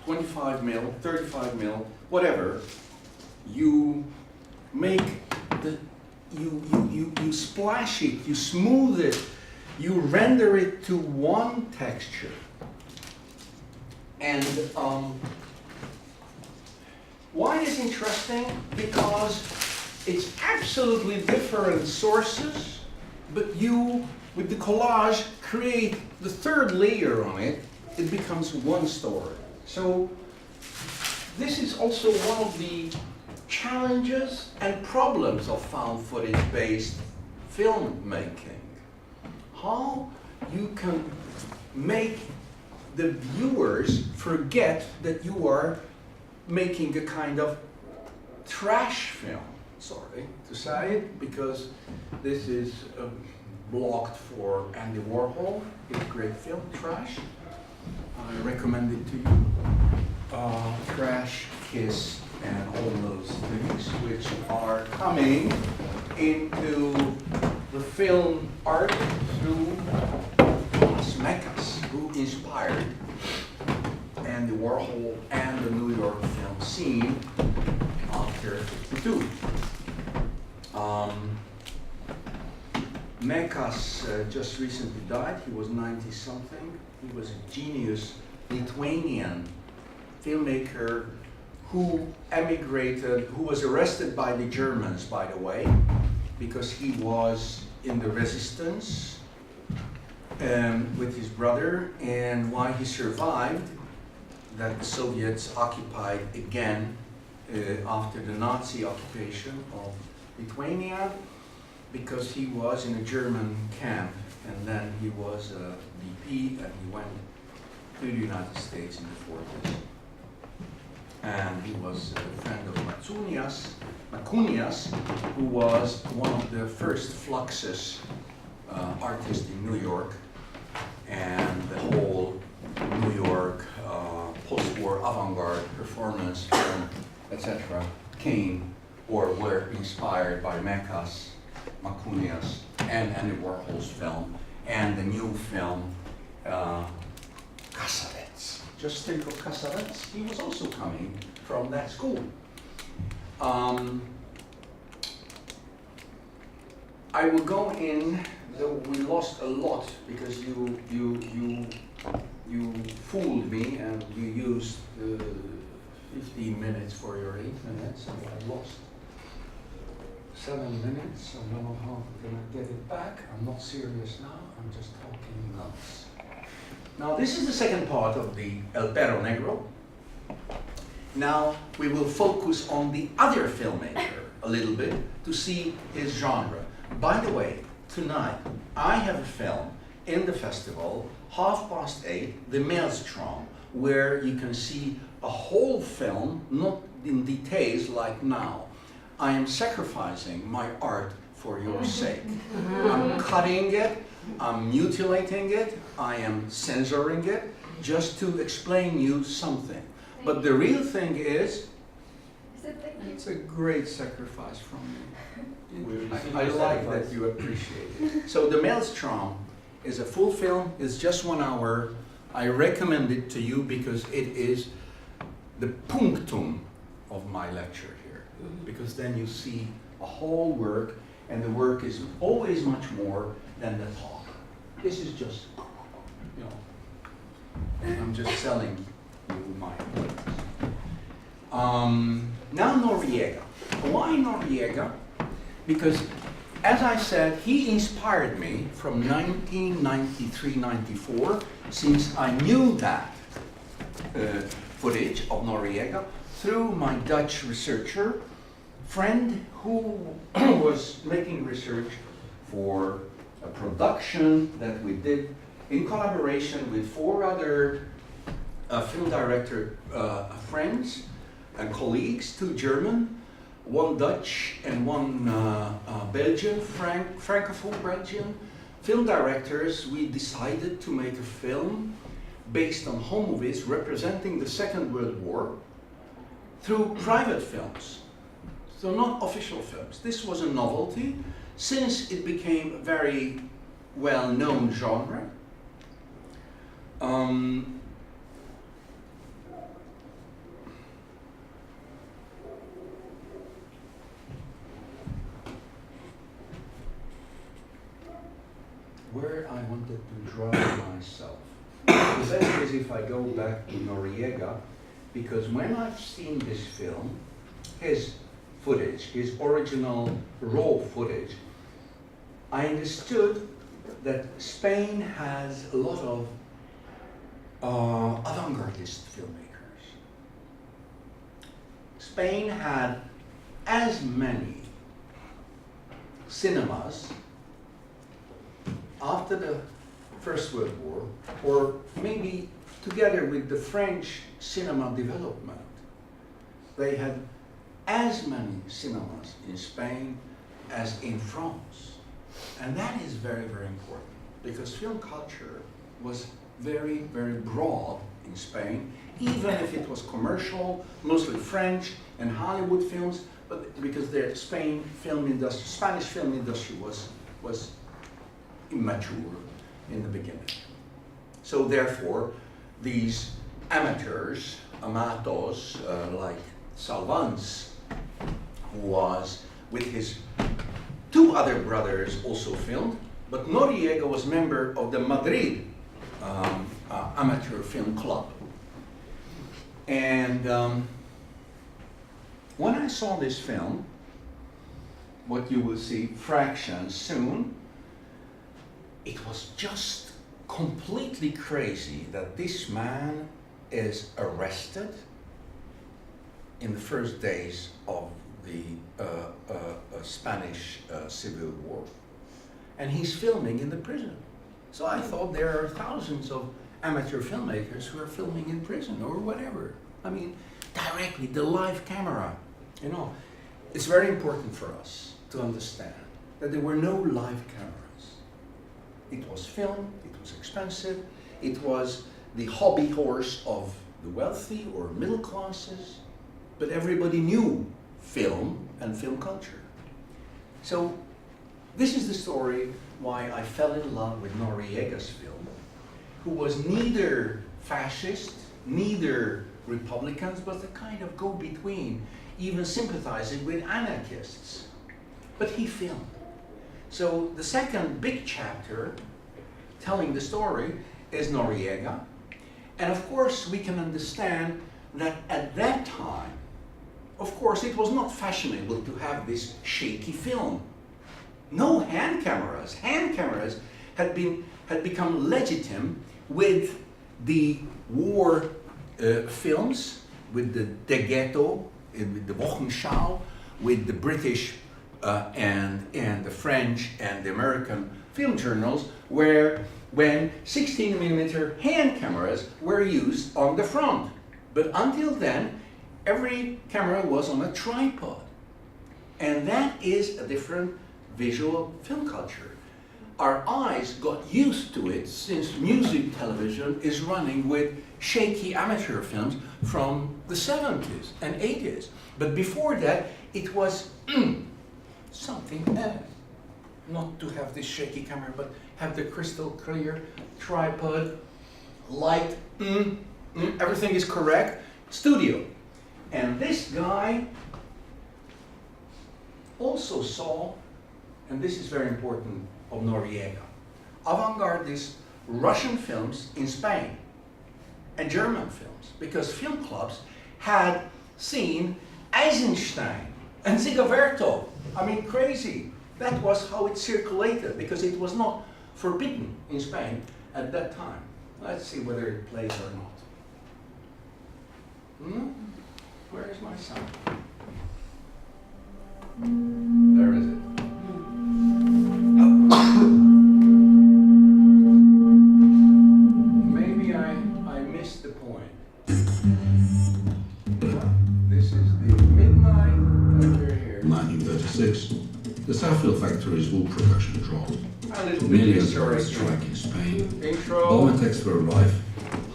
25 mil, 35 mil, whatever, you make you splash it, you smooth it, you render it to one texture. And why is it interesting? Because it's absolutely different sources, but you, with the collage, create the third layer on it, it becomes one story. So this is also one of the challenges and problems of found footage-based filmmaking. How you can make the viewers forget that you are making a kind of trash film. Sorry to say it, because this is blocked for Andy Warhol. It's a great film, Trash. I recommend it to you. Trash, Kiss, and all those things which are coming into the film art through Thomas Mekas, who inspired Andy Warhol and the New York film scene after '52. Mekas just recently died. He was 90-something. He was a genius Lithuanian filmmaker who emigrated, who was arrested by the Germans, by the way, because he was in the resistance with his brother, and why he survived, that the Soviets occupied again after the Nazi occupation of Lithuania, because he was in a German camp, and then he was a DP, and he went to the United States in the 40s. And he was a friend of Makunias, who was one of the first Fluxus artists in New York, and the whole New York post-war avant-garde performance film, etc., came or were inspired by Mekas, Makunias, and Andy Warhol's film, and the new film, Cassavetes. Just think of Cassavetes. He was also coming from that school. I will go in, though we lost a lot because you and you used 15 minutes for your 8 minutes, and I lost 7 minutes. I don't know how I'm gonna get it back. I'm not serious now, I'm just talking nuts. Now this is the second part of the El Perro Negro. Now we will focus on the other filmmaker a little bit to see his genre. By the way, tonight I have a film in the festival, 8:30, The Maelstrom, where you can see a whole film, not in details like now. I am sacrificing my art for your sake. I'm cutting it, I'm mutilating it, I am censoring it, just to explain you something. But the real thing is, it's a great sacrifice from me. I like that you appreciate it. So The Maelstrom is a full film, it's just 1 hour. I recommend it to you because it is the punctum of my lecture here. Because then you see a whole work, and the work is always much more than the talk. This is just, you know, and I'm just selling you my works. Now Noriega. Why Noriega? Because, as I said, he inspired me from 1993-94, since I knew that footage of Noriega through my Dutch researcher friend who was making research for a production that we did in collaboration with 4 other film director friends and colleagues, 2 German, 1 Dutch and 1 Belgian, Francophone Belgian film directors. We decided to make a film based on home movies representing the Second World War through private films, so not official films. This was a novelty since it became a very well-known genre. Where I wanted to draw myself. The best is if I go back to Noriega, because when I've seen this film, his footage, his original raw footage, I understood that Spain has a lot of avant-gardist filmmakers. Spain had as many cinemas after the First World War, or maybe together with the French cinema development. They had as many cinemas in Spain as in France. And that is very, very important, because film culture was very, very broad in Spain, even if it was commercial, mostly French and Hollywood films, but because their Spanish film industry was immature in the beginning. So therefore, these amateurs, amatos, like Salvans, who was with his 2 other brothers also filmed, but Noriega was member of the Madrid amateur film club. And when I saw this film, what you will see fractions soon, it was just completely crazy that this man is arrested in the first days of the Spanish Civil War. And he's filming in the prison. So I thought there are thousands of amateur filmmakers who are filming in prison or whatever. I mean, directly, the live camera, you know. It's very important for us to understand that there were no live cameras. It was film, it was expensive, it was the hobby horse of the wealthy or middle classes, but everybody knew film and film culture. So this is the story why I fell in love with Noriega's film, who was neither fascist, neither Republicans, but a kind of go-between, even sympathizing with anarchists. But he filmed. So the second big chapter telling the story is Noriega, And of course, we can understand that at that time, of course, it was not fashionable to have this shaky film. No hand cameras. Hand cameras had become legitimate with the war films, with the Ghetto, with the Wochenschau, with the British and the French and the American film journals, when 16mm hand cameras were used on the front. But until then, every camera was on a tripod. And that is a different visual film culture. Our eyes got used to it since music television is running with shaky amateur films from the 70s and 80s. But before that, it was something else. Not to have this shaky camera, but have the crystal clear tripod, light, everything is correct, studio. And this guy also saw, and this is very important, of Noriega, avant-gardist Russian films in Spain and German films, because film clubs had seen Eisenstein and Zigoverto. I mean, crazy. That was how it circulated, because it was not forbidden in Spain at that time. Let's see whether it plays or not. Where is my sound? There is it. Maybe I missed the point. This is the midnight, and we're here. 1936, the Safil factory's wool production dropped. A little bit Millions were historic. strike in Spain. Intro. Bomb attacks were rife.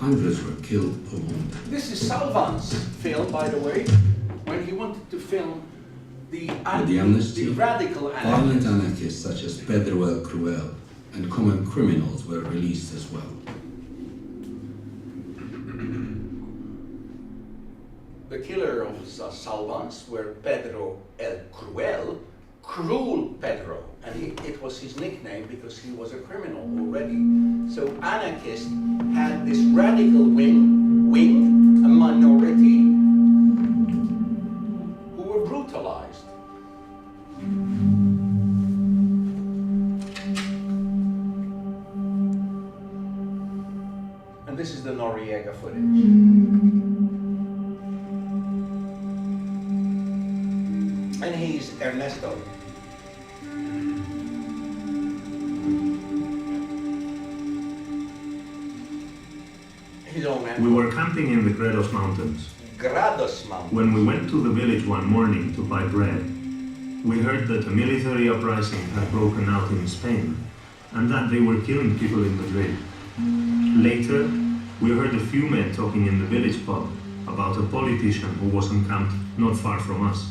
Hundreds were killed or wounded. This is Salvan's film, by the way, when he wanted to film the amnesty, radical violent anarchists. anarchists such as Péter el Cruel and common criminals were released as well. The killer of Salvans were Pedro el Cruel, Cruel Pedro, and it was his nickname because he was a criminal already. So anarchists had this radical wing, a minority, who were brutalized. And this is the Noriega footage. And he's Ernesto. His own man. We were camping in the Gredos Mountains. Grados Mountain. When we went to the village one morning to buy bread, we heard that a military uprising had broken out in Spain and that they were killing people in Madrid. Later, we heard a few men talking in the village pub about a politician who was encamped not far from us.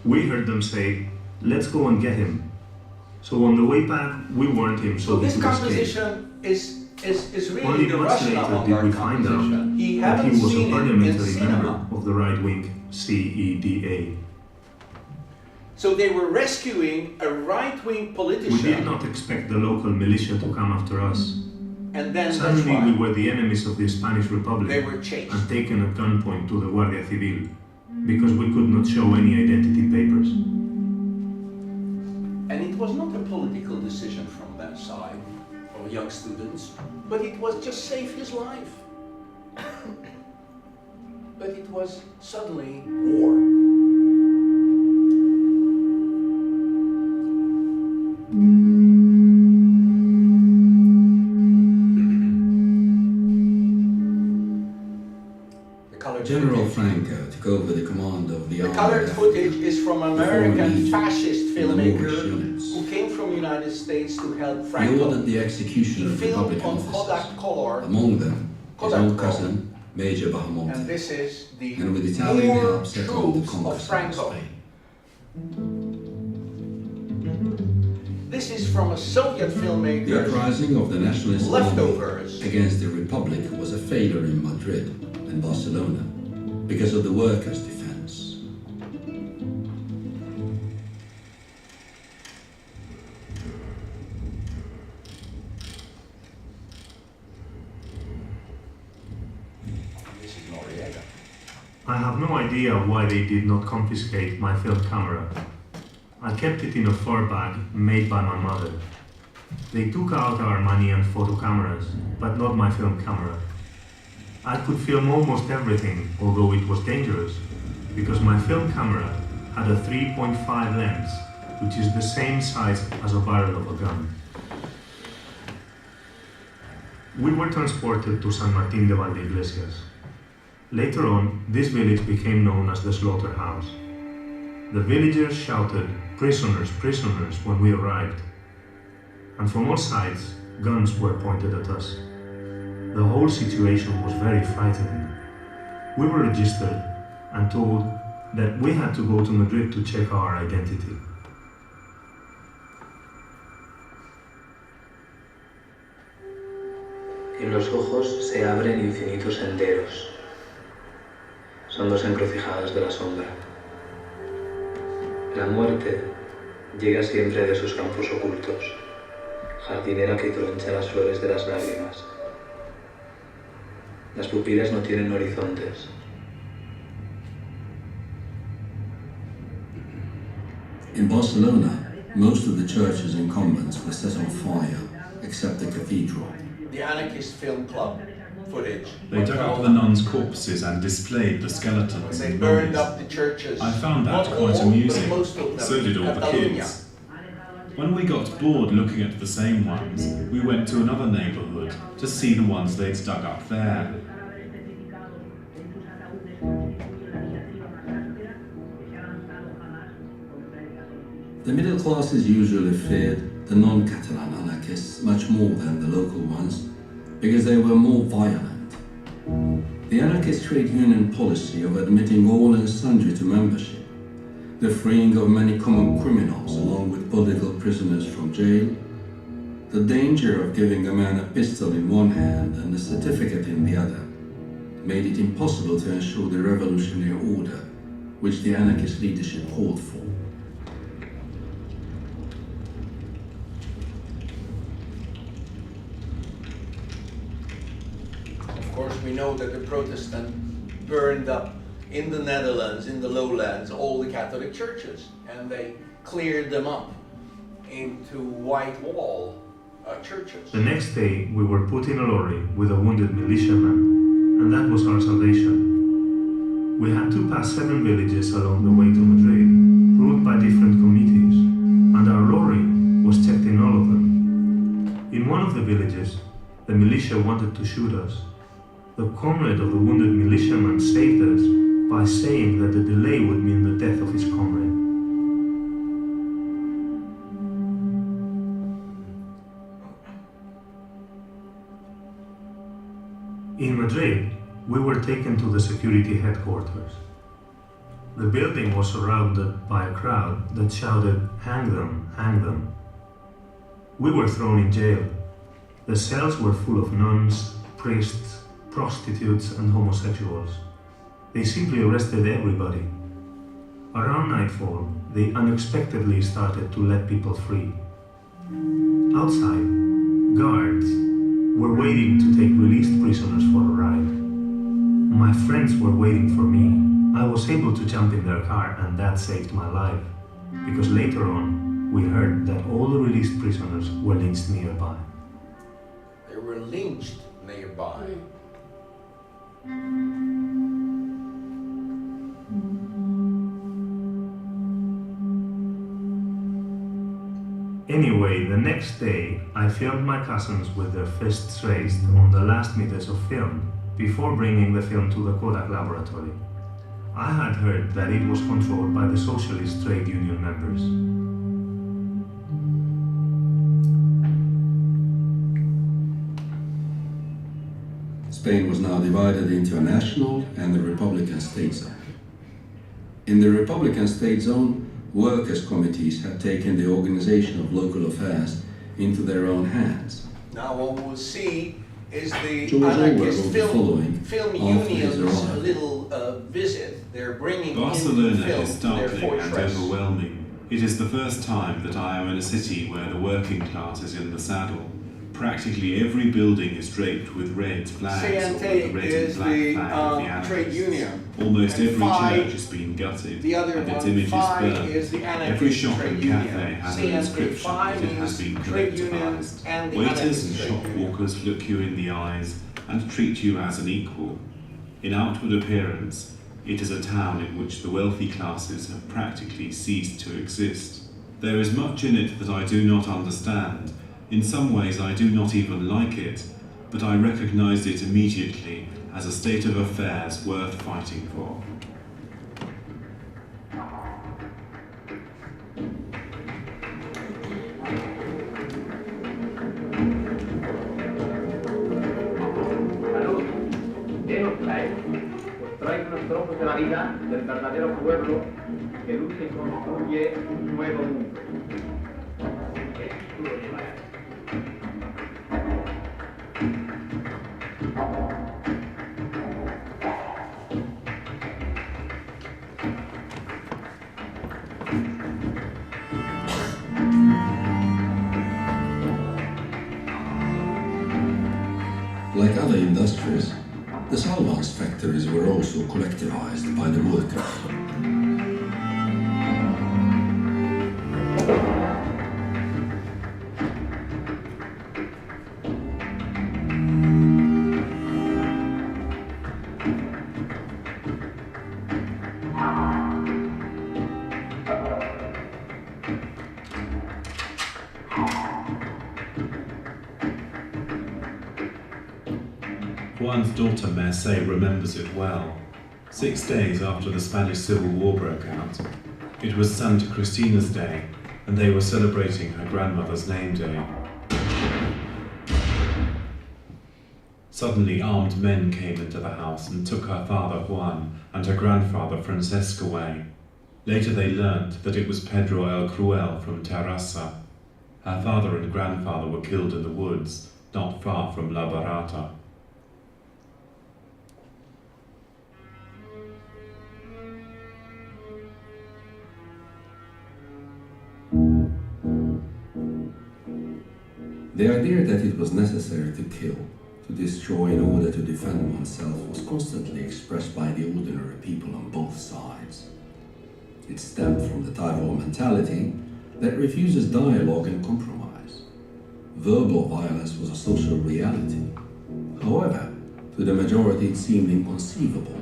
We heard them say, "Let's go and get him." So on the way back, we warned him So so he this could escape. composition is really Only the months Russian later did we avant-garde find composition. out He that hadn't he was a seen it in parliamentary member cinema. of the right-wing CEDA. So they were rescuing a right-wing We politician. did not expect the local militia to come after us. And then that's Suddenly we why were the enemies of the Spanish Republic they were chased. and taken at gunpoint to the Guardia Civil because we could not show any identity papers. And it was not a political decision from that side of young students, but it was just save his life. But it was suddenly war. The colored General footage. Franco took over the command of the The army. colored of footage is from American Legion, fascist the Moorish filmmaker units. who came from the United States to help He Franco. ordered the execution He of filmed Republican on officers, Kodak Color, among them his Kodak own Color. cousin, Major and Bahamonte, this is the and with Italian war help set on the troops of conquest of Franco. Spain. This is from a Soviet The filmmaker. uprising of the nationalist army Leftovers. against the Republic was a failure in Madrid and Barcelona because of the workers' defense. I have no idea why they did not confiscate my film camera. I kept it in a fur bag made by my mother. They took out our money and photo cameras, but not my film camera. I could film almost everything, although it was dangerous, because my film camera had a 3.5 lens, which is the same size as a barrel of a gun. We were transported to San Martín de Valdeiglesias. Later on, this village became known as the slaughterhouse. The villagers shouted, "Prisoners, prisoners," when we arrived. And from all sides, guns were pointed at us. The whole situation was very frightening. We were registered and told that we had to go to Madrid to check our identity. En los ojos se abren infinitos senderos. Son dos encrucijadas de la sombra. La muerte llega siempre de sus campos ocultos, jardinera que troncha las flores de las lágrimas. Las pupilas no tienen horizontes. In Barcelona, most of the churches and convents were set on fire, except the cathedral. The anarchist film club footage. They dug up the nuns' corpses and displayed the skeletons They and burned mummies. up the churches. I found that Not quite all, amusing. but most of them. So did all the Catalonia. kids. When we got bored looking at the same ones, we went to another neighbourhood to see the ones they'd dug up there. The middle classes usually feared the non-Catalan anarchists much more than the local ones, because they were more violent. The anarchist trade union policy of admitting all and sundry to membership, the freeing of many common criminals along with political prisoners from jail, the danger of giving a man a pistol in one hand and a certificate in the other, made it impossible to ensure the revolutionary order which the anarchist leadership called for. Of course, we know that the Protestants burned up in the Netherlands, in the lowlands, all the Catholic churches, and they cleared them up into white wall churches. The next day, we were put in a lorry with a wounded militiaman, and that was our salvation. We had to pass 7 villages along the way to Madrid, ruled by different committees, and our lorry was checked in all of them. In one of the villages, the militia wanted to shoot us. The comrade of the wounded militiaman saved us by saying that the delay would mean the death of his comrade. In Madrid, we were taken to the security headquarters. The building was surrounded by a crowd that shouted, "Hang them, hang them." We were thrown in jail. The cells were full of nuns, priests, prostitutes and homosexuals. They simply arrested everybody. Around nightfall, they unexpectedly started to let people free. Outside, guards were waiting to take released prisoners for a ride. My friends were waiting for me. I was able to jump in their car, and that saved my life, because later on, we heard that all the released prisoners were lynched nearby. They were lynched nearby. Anyway, the next day, I filmed my cousins with their fists raised on the last meters of film before bringing the film to the Kodak laboratory. I had heard that it was controlled by the socialist trade union members. Spain was now divided into a national and a Republican state zone. In the Republican state zone, workers' committees had taken the organization of local affairs into their own hands. Now what we'll see is the George Orwell anarchist wrote the following film after his union's arrival. little visit. They're bringing Barcelona in film is to their startling and fortress. overwhelming. It is the first time that I am in a city where the working class is in the saddle. Practically every building is draped with red flags or with the red and black flag of the anarchists. trade union. Almost And every Phi, church has been gutted the other and its one, images Phi burned. is the anarchist Every shop trade and union. cafe has an CNT, inscription Phi that it has means been trade union collectivized. and the Waiters anarchist and trade shop union. walkers look you in the eyes and treat you as an equal. In outward appearance, it is a town in which the wealthy classes have practically ceased to exist. There is much in it that I do not understand. In some ways I do not even like it, but I recognized it immediately as a state of affairs worth fighting for. Trae unos trozos de la vida del verdadero pueblo que lucha y construye un nuevo mundo. ¿Qué título llevará? Like other industries, the solvents factories were also collectivized by the workers. Juan's daughter Mercedes remembers it well. 6 days after the Spanish Civil War broke out, it was Santa Cristina's Day, and they were celebrating her grandmother's name day. Suddenly armed men came into the house and took her father Juan and her grandfather Francesc away. Later they learnt that it was Pedro el Cruel from Terrassa. Her father and grandfather were killed in the woods, not far from La Barata. The idea that it was necessary to kill, to destroy in order to defend oneself was constantly expressed by the ordinary people on both sides. It stemmed from the type of mentality that refuses dialogue and compromise. Verbal violence was a social reality. However, to the majority it seemed inconceivable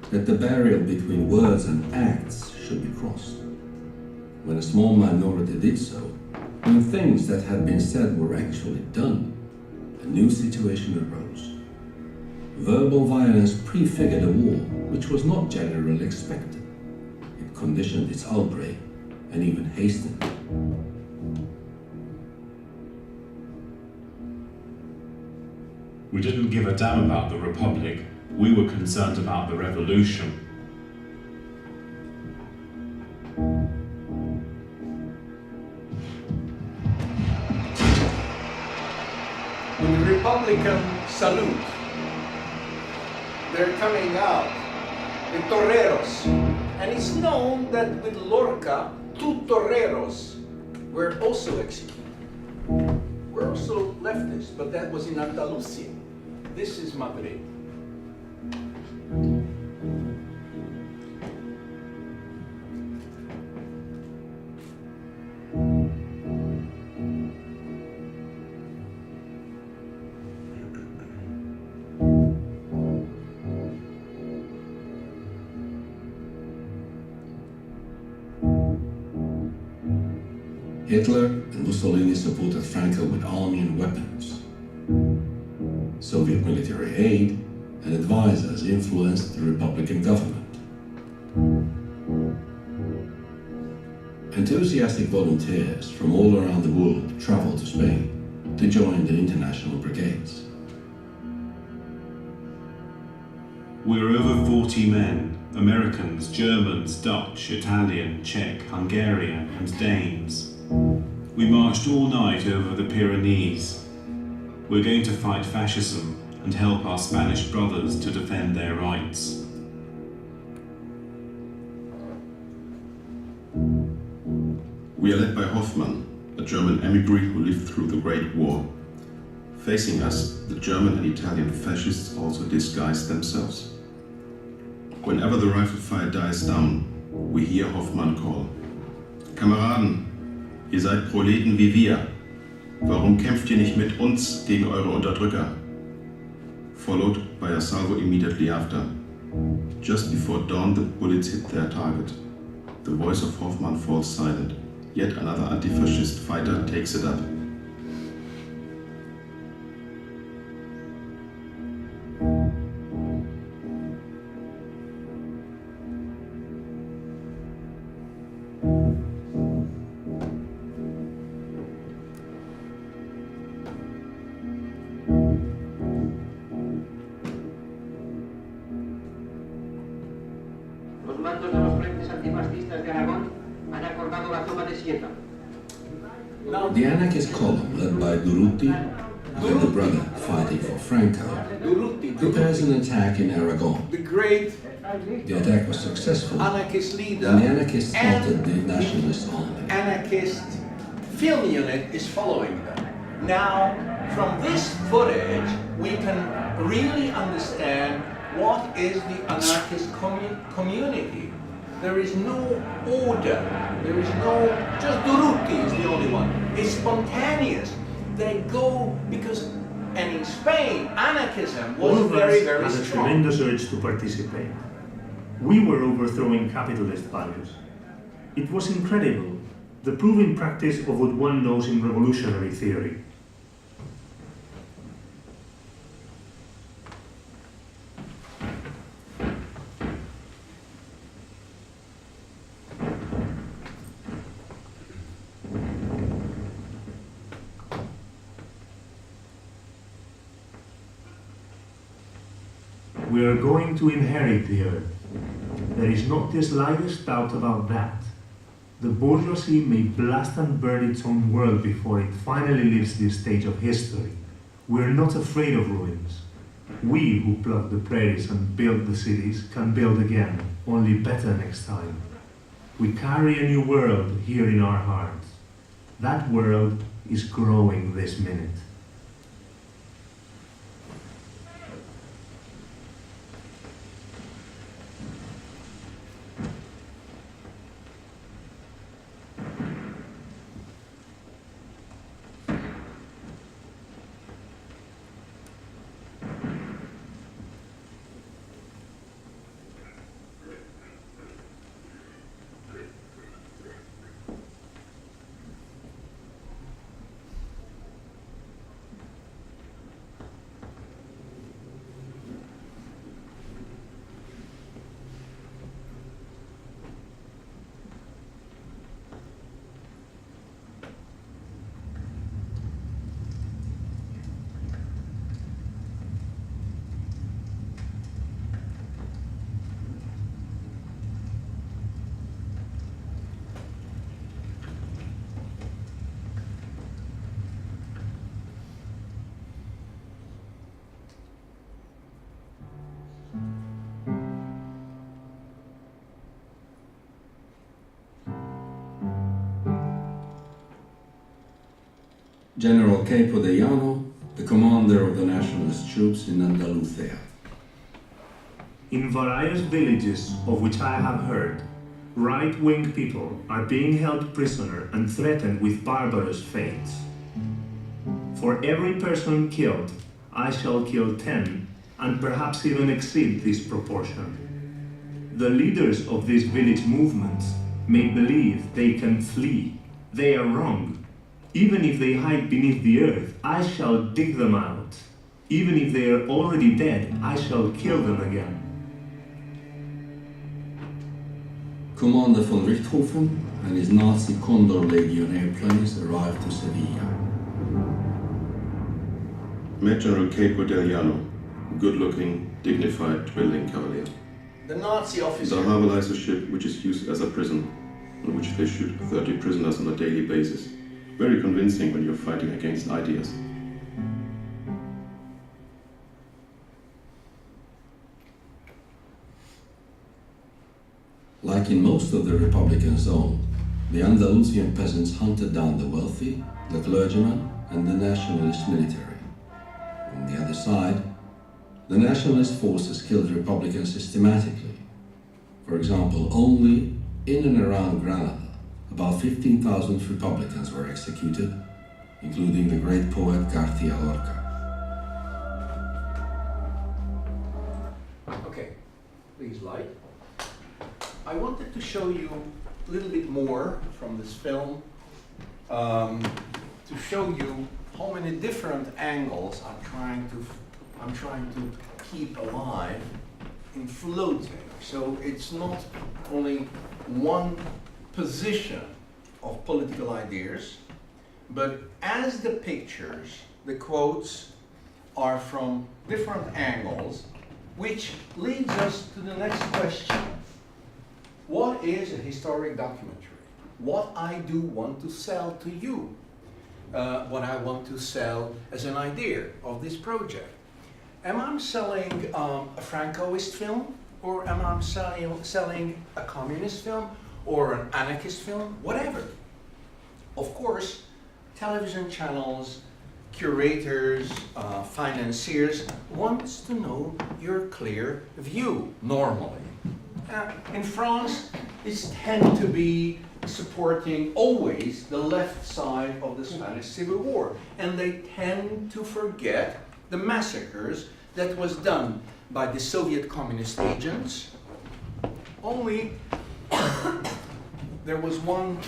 that the barrier between words and acts should be crossed. When a small minority did so, when things that had been said were actually done, a new situation arose. Verbal violence prefigured a war which was not generally expected. It conditioned its outbreak and even hastened it. We didn't give a damn about the Republic. We were concerned about the revolution. With the Republican salute, they're coming out, the toreros. And it's known that with Lorca, 2 toreros were also executed. We're also leftists, but that was in Andalusia. This is Madrid. Hitler and Mussolini supported Franco with army and weapons. Soviet military aid and advisors influenced the Republican government. Enthusiastic volunteers from all around the world traveled to Spain to join the international brigades. We're over 40 men, Americans, Germans, Dutch, Italian, Czech, Hungarian, and Danes. We marched all night over the Pyrenees. We're going to fight fascism and help our Spanish brothers to defend their rights. We are led by Hoffmann, a German emigre who lived through the Great War. Facing us, the German and Italian fascists also disguised themselves. Whenever the rifle fire dies down, we hear Hoffmann call, Kameraden, ihr seid Proleten wie wir. Warum kämpft ihr nicht mit uns gegen eure Unterdrücker? Followed by a salvo immediately after. Just before dawn, the bullets hit their target. The voice of Hoffmann falls silent. Yet another anti-fascist fighter takes it up. Los mandos de los frentes antifascistas de Aragón han acordado la toma de Sieta. The anarchist column, led by Durruti, and the brother fighting for Franco, prepares an attack in Aragon. The great The attack was successful, anarchist leader and the anarchists and halted the nationalist army. anarchist film unit is following them. Now, from this footage, we can really understand what is the anarchist community. There is no order, there is no, just Durruti is the only one. It's spontaneous. They go because, and in Spain, anarchism All was of very, us very had a strong. tremendous urge to participate. We were overthrowing capitalist values. It was incredible, the proven practice of what one knows in revolutionary theory. We are going to inherit the earth. There is not the slightest doubt about that. The bourgeoisie may blast and burn its own world before it finally leaves this stage of history. We are not afraid of ruins. We who plowed the prairies and built the cities can build again, only better next time. We carry a new world here in our hearts. That world is growing this minute. General Capo de Llano, the commander of the nationalist troops in Andalusia. In various villages of which I have heard, right-wing people are being held prisoner and threatened with barbarous fates. For every person killed, I shall kill 10, and perhaps even exceed this proportion. The leaders of these village movements may believe they can flee. They are wrong. Even if they hide beneath the earth, I shall dig them out. Even if they are already dead, I shall kill them again. Commander von Richthofen and his Nazi Condor Legion airplanes arrived to Sevilla. Met General Capo del Llano, good-looking, dignified, dwelling cavalier. The Nazi officer. The Harbour is a ship which is used as a prison, on which they shoot 30 prisoners on a daily basis. Very convincing when you're fighting against ideas. Like in most of the Republican zone, the Andalusian peasants hunted down the wealthy, the clergymen, and the nationalist military. outside, the nationalist forces killed Republicans systematically. For example, only in and around Granada, about 15,000 Republicans were executed, including the great poet García Lorca. Okay, please light. I wanted to show you a little bit more from this film to show you how many different angles I'm trying to keep alive in floating. So it's not only one position of political ideas, but as the pictures, the quotes are from different angles, which leads us to the next question. What is a historic documentary? What I do want to sell to you, what I want to sell as an idea of this project. Am I selling a Francoist film, or am I selling a communist film, or an anarchist film, whatever? Of course, television channels, curators, financiers wants to know your clear view, normally. In France, it tends to be supporting always the left side of the Spanish Civil War, and they tend to forget the massacres that was done by the Soviet communist agents. Only there was one,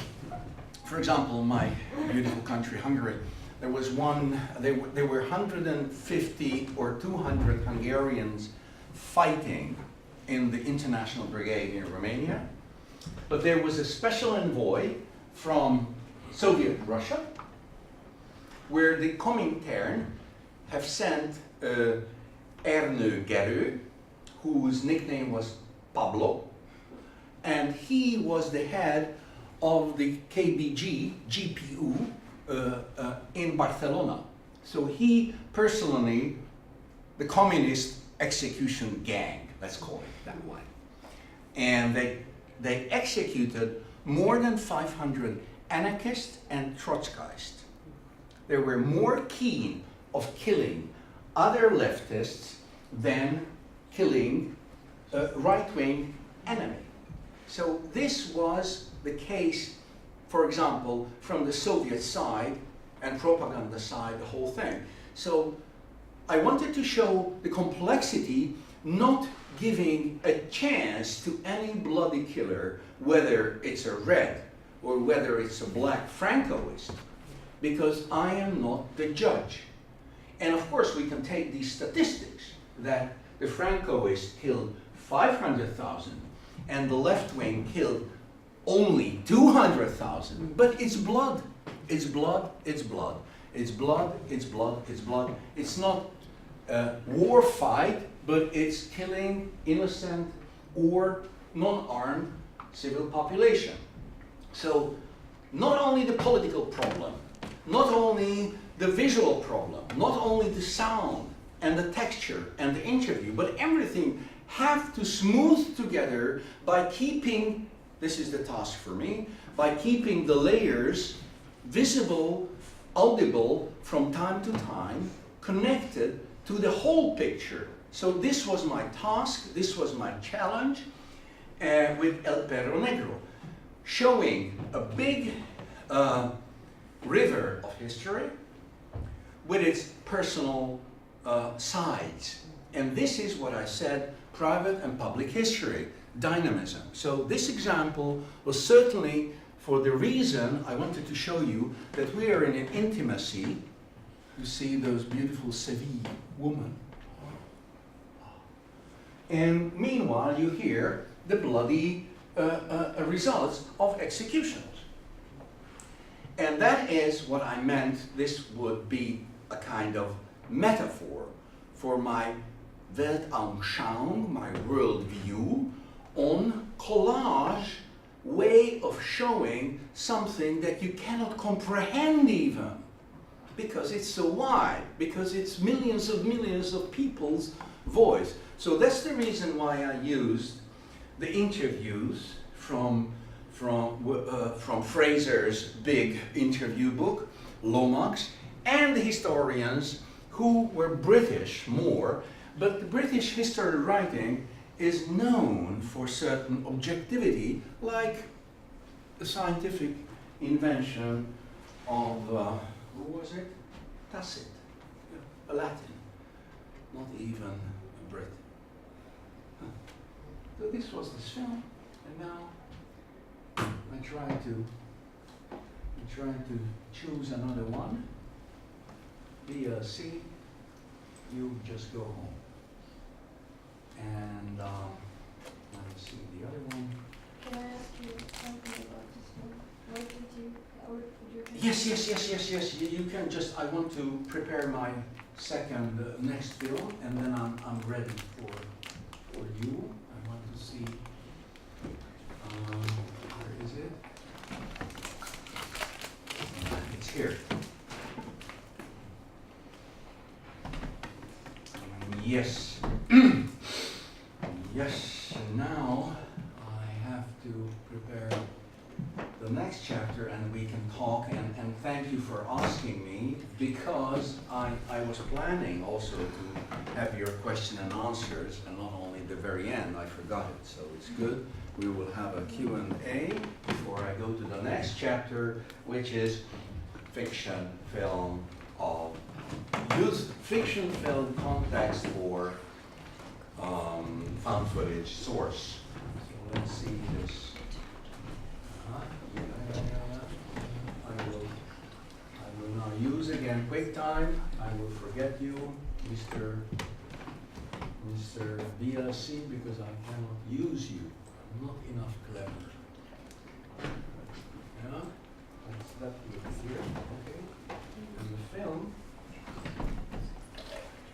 for example, my beautiful country, Hungary, there was one, there were 150 or 200 Hungarians fighting in the International Brigade in Romania, but there was a special envoy from Soviet Russia, where the Comintern have sent Ernő Gerő, whose nickname was Pablo, and he was the head of the KBG, GPU, in Barcelona. So he personally, the communist execution gang, let's call it that way. And they executed more than 500 anarchists and Trotskyists. They were more keen of killing other leftists than killing a right-wing enemy. So this was the case, for example, from the Soviet side and propaganda side, the whole thing. So I wanted to show the complexity, not giving a chance to any bloody killer, whether it's a red or whether it's a black Francoist, because I am not the judge. And of course we can take these statistics that the Francoists killed 500,000 and the left wing killed only 200,000, but it's blood, it's blood, it's blood, it's blood, it's blood, it's blood. It's not a war fight, but it's killing innocent or non-armed civil population. So not only the political problem, not only the visual problem, not only the sound and the texture and the interview, but everything have to smooth together by keeping, this is the task for me, by keeping the layers visible, audible from time to time, connected to the whole picture. So this was my task, this was my challenge with El Perro Negro, showing a big river of history with its personal sides. And this is what I said, private and public history, dynamism. So this example was certainly for the reason I wanted to show you that we are in an intimacy. You see those beautiful Seville women. And meanwhile, you hear the bloody results of executions. And that is what I meant. This would be a kind of metaphor for my Weltanschauung, my worldview, on collage way of showing something that you cannot comprehend even, because it's so wide, because it's millions of people's voice. So that's the reason why I used the interviews from Fraser's big interview book, Lomax, and the historians who were British more, but the British history writing is known for certain objectivity, like the scientific invention of, who was it? Tacit, a Latin, not even a Brit. So this was this film, and now I try to choose another one. C, you just go home. And let me see the other one. Can I ask you something about this one? Why did you, or did you? Yes. You can just. I want to prepare my second next film, and then I'm ready for you. I want to see. Where is it? It's here. Yes. Yes, and now I have to prepare the next chapter and we can talk, and thank you for asking me, because I was planning also to have your question and answers, and not only the very end. I forgot it, so it's good. We will have a Q&A before I go to the next chapter, which is fiction film of use fiction film context for found footage source. So let's see this. I will now use again QuickTime. I will forget you, Mr. BLC, because I cannot use you. I'm not enough clever. Yeah? Let's that here. Okay. And the film.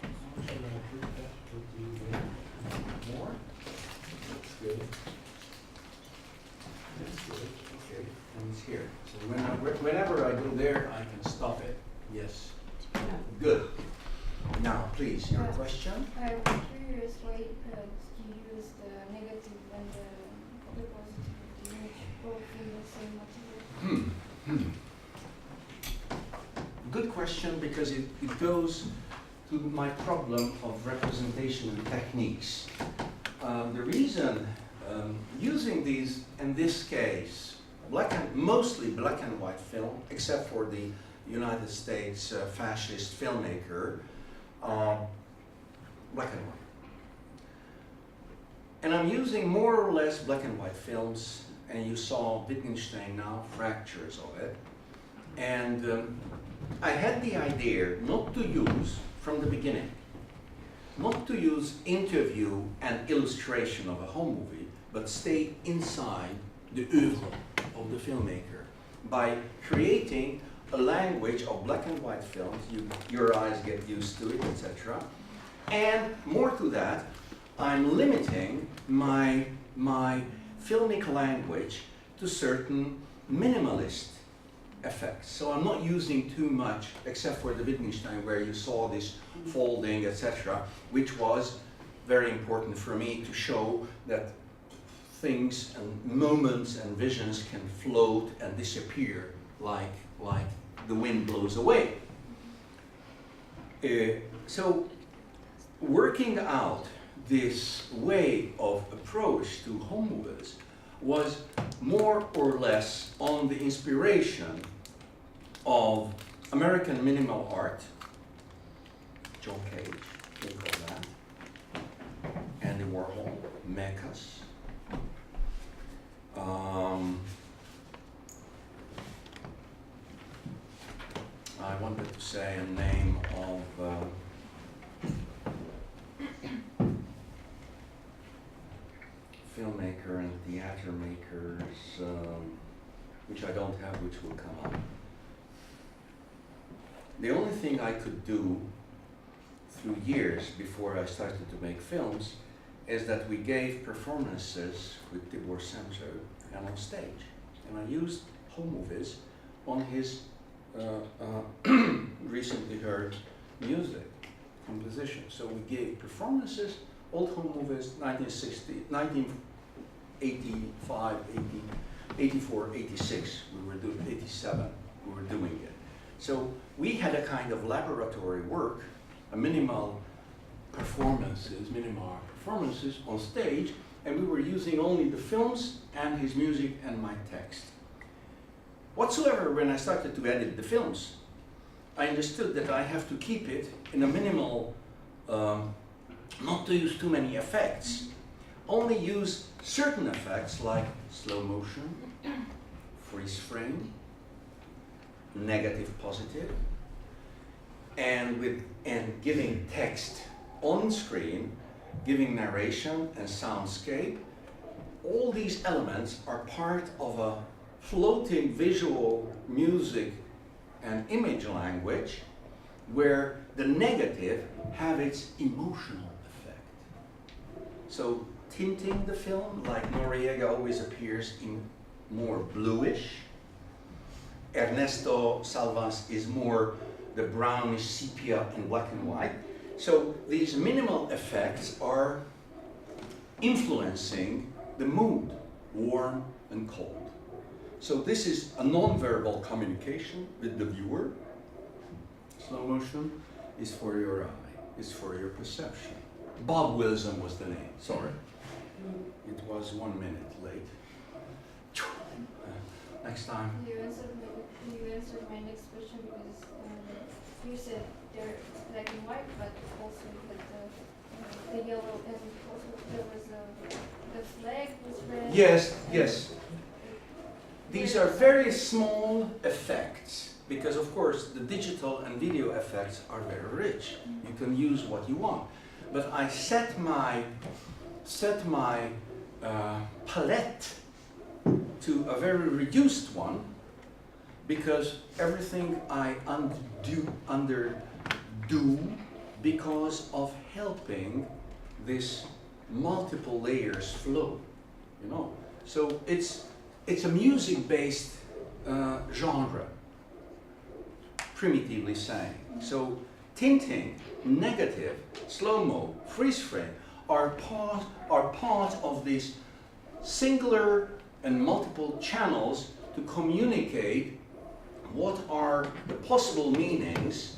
How should I put that? Put you there. More? That's good. That's good. Okay. And it's here. So whenever I go there, I can stop it. Yes. Good. Now, please, your question? I was curious why you use the negative and the positive of the image both in the same material. Good question, because it goes to my problem of representation and techniques. The reason using these, in this case, mostly black and white film, except for the United States fascist filmmaker, black and white. And I'm using more or less black and white films, and you saw Wittgenstein now, fractures of it. And I had the idea not to use, from the beginning, not to use interview and illustration of a home movie, but stay inside the oeuvre of the filmmaker by creating a language of black and white films. Your eyes get used to it, etc. And more to that, I'm limiting my filmic language to certain minimalist effects. So I'm not using too much, except for the Wittgenstein, where you saw this folding, etc., which was very important for me to show that things and moments and visions can float and disappear like the wind blows away. So working out this way of approach to home movies was more or less on the inspiration of American minimal art, John Cage, think of that, Andy Warhol, Mechas. I wanted to say a name of filmmaker and theater makers, which I don't have, which will come up. The only thing I could do through years before I started to make films is that we gave performances with Tibor Semzer and on stage. And I used home movies on his recently heard music composition. So we gave performances, old home movies, 1960, 1985, 84, 86, we were doing 87, we were doing it. So we had a kind of laboratory work minimal performances on stage, and we were using only the films and his music and my text. Whatsoever, when I started to edit the films, I understood that I have to keep it in a minimal, not to use too many effects, only use certain effects like slow motion, freeze frame, negative, positive, and giving text on screen, giving narration and soundscape. All these elements are part of a floating visual music and image language where the negative have its emotional effect. So tinting the film, like Noriega always appears in more bluish. Ernesto Salvas is more the brownish sepia and black and white. So these minimal effects are influencing the mood, warm and cold. So this is a non-verbal communication with the viewer. Slow motion is for your eye, is for your perception. Bob Wilson was the name, sorry. It was 1 minute late. Next time. You answered my next question because you said they're black and white, but also that the yellow, and also there was the flag was red. Yes, yes. These are very small effects because, of course, the digital and video effects are very rich. You can use what you want. But I set my palette to a very reduced one because everything I underdo because of helping this multiple layers flow, you know. So it's a music-based genre, primitively saying. So tinting, negative, slow-mo, freeze frame are part of these singular and multiple channels to communicate what are the possible meanings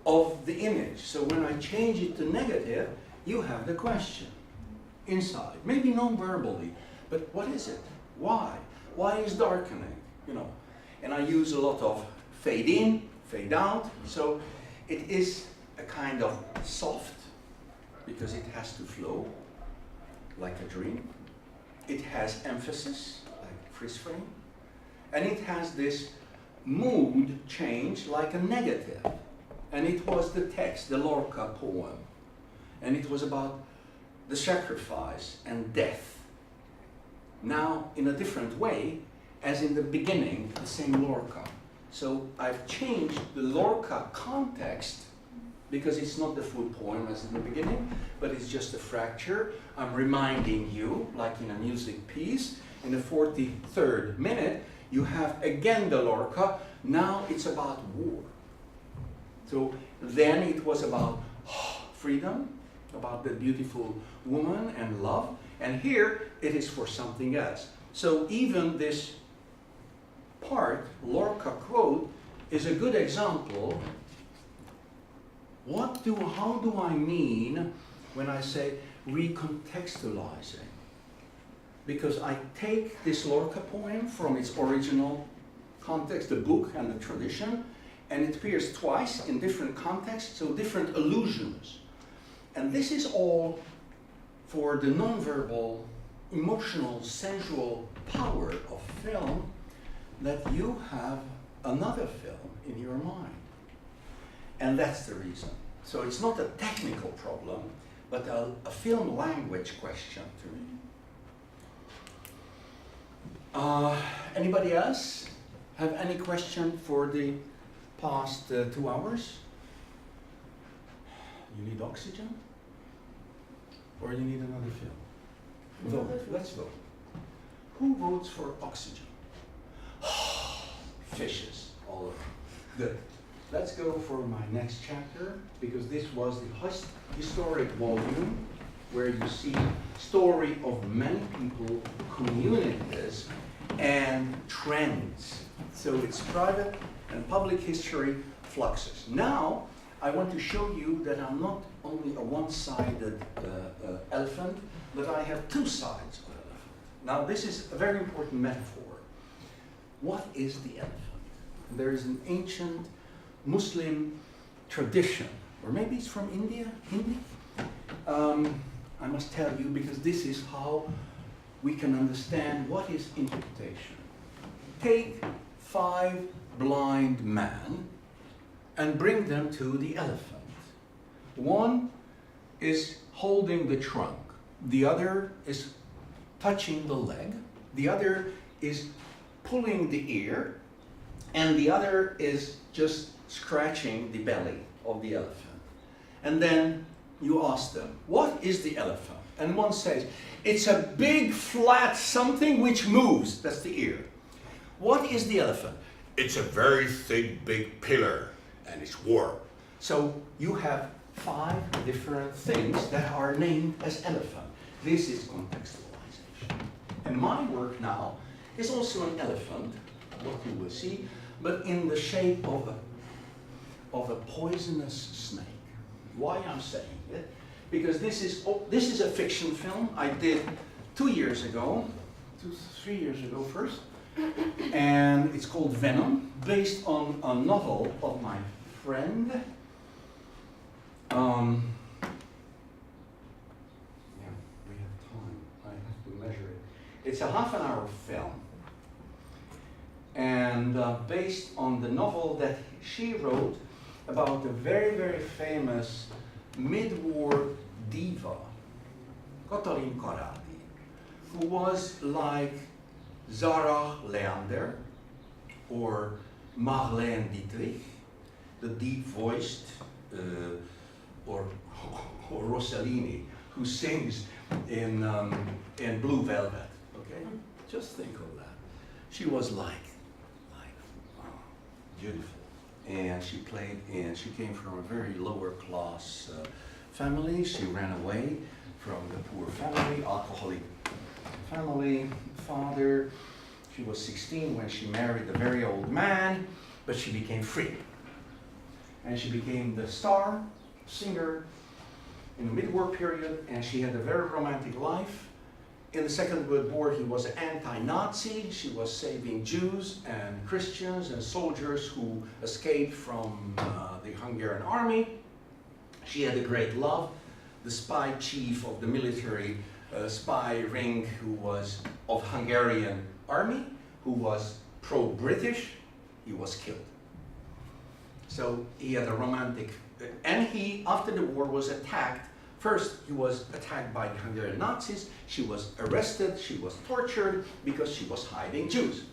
of the image. So when I change it to negative, you have the question inside, maybe non-verbally, but what is it? Why? Why is darkening? You know, and I use a lot of fade in, fade out. So it is a kind of soft because it has to flow like a dream. It has emphasis like freeze frame, and it has this mood change like a negative. And it was the text, the Lorca poem, and it was about the sacrifice and death. Now in a different way, as in the beginning, the same Lorca. So I've changed the Lorca context because it's not the full poem as in the beginning, but it's just a fracture. I'm reminding you, like in a music piece, in the 43rd minute, you have again the Lorca. Now it's about war. So then it was about freedom, about the beautiful woman and love, and here it is for something else. So even this part, Lorca quote, is a good example. How do I mean when I say recontextualizing? Because I take this Lorca poem from its original context, the book and the tradition, and it appears twice in different contexts, so different allusions. And this is all for the non-verbal, emotional, sensual power of film, that you have another film in your mind. And that's the reason. So it's not a technical problem, but a film language question to me. Anybody else have any question for the past 2 hours? You need oxygen? Or you need another film? Vote. Let's vote. Who votes for oxygen? Fishes all over. Good. Let's go for my next chapter, because this was the historic volume where you see story of many people, communities, and trends. So it's private and public history fluxes. Now, I want to show you that I'm not only a one-sided elephant, but I have two sides of an elephant. Now this is a very important metaphor. What is the elephant? There is an ancient Muslim tradition, or maybe it's from India, Hindi? I must tell you because this is how we can understand what is interpretation. Take 5 blind men and bring them to the elephant. One is holding the trunk, the other is touching the leg, the other is pulling the ear, and the other is just scratching the belly of the elephant. And then you ask them, what is the elephant? And one says, it's a big flat something which moves. That's the ear. What is the elephant? It's a very thick big pillar and it's warm. So you have 5 different things that are named as elephant. This is contextualization. And my work now is also an elephant, what you will see, but in the shape of a poisonous snake. Why I'm saying it? Because this is a fiction film I did 3 years ago first, and it's called Venom, based on a novel of my friend. Yeah, we have time. I have to measure it. It's a half-an-hour film, and based on the novel that she wrote about the very, very famous mid-war diva, Katalin Karadi, who was like Zara Leander or Marlène Dietrich, the deep-voiced, or Rossellini, who sings in Blue Velvet. Okay, just think of that. She was like beautiful. And she came from a very lower class family. She ran away from the poor family, alcoholic family, father. She was 16 when she married a very old man, but she became free. And she became the star singer in the mid-war period, and she had a very romantic life. In the Second World War, he was anti-Nazi. She was saving Jews and Christians and soldiers who escaped from the Hungarian army. She had a great love. The spy chief of the military spy ring, who was of Hungarian army, who was pro-British, he was killed. So he had a romantic, and he, after the war, was attacked. First, he was attacked by the Hungarian Nazis. She was arrested, she was tortured because she was hiding Jews.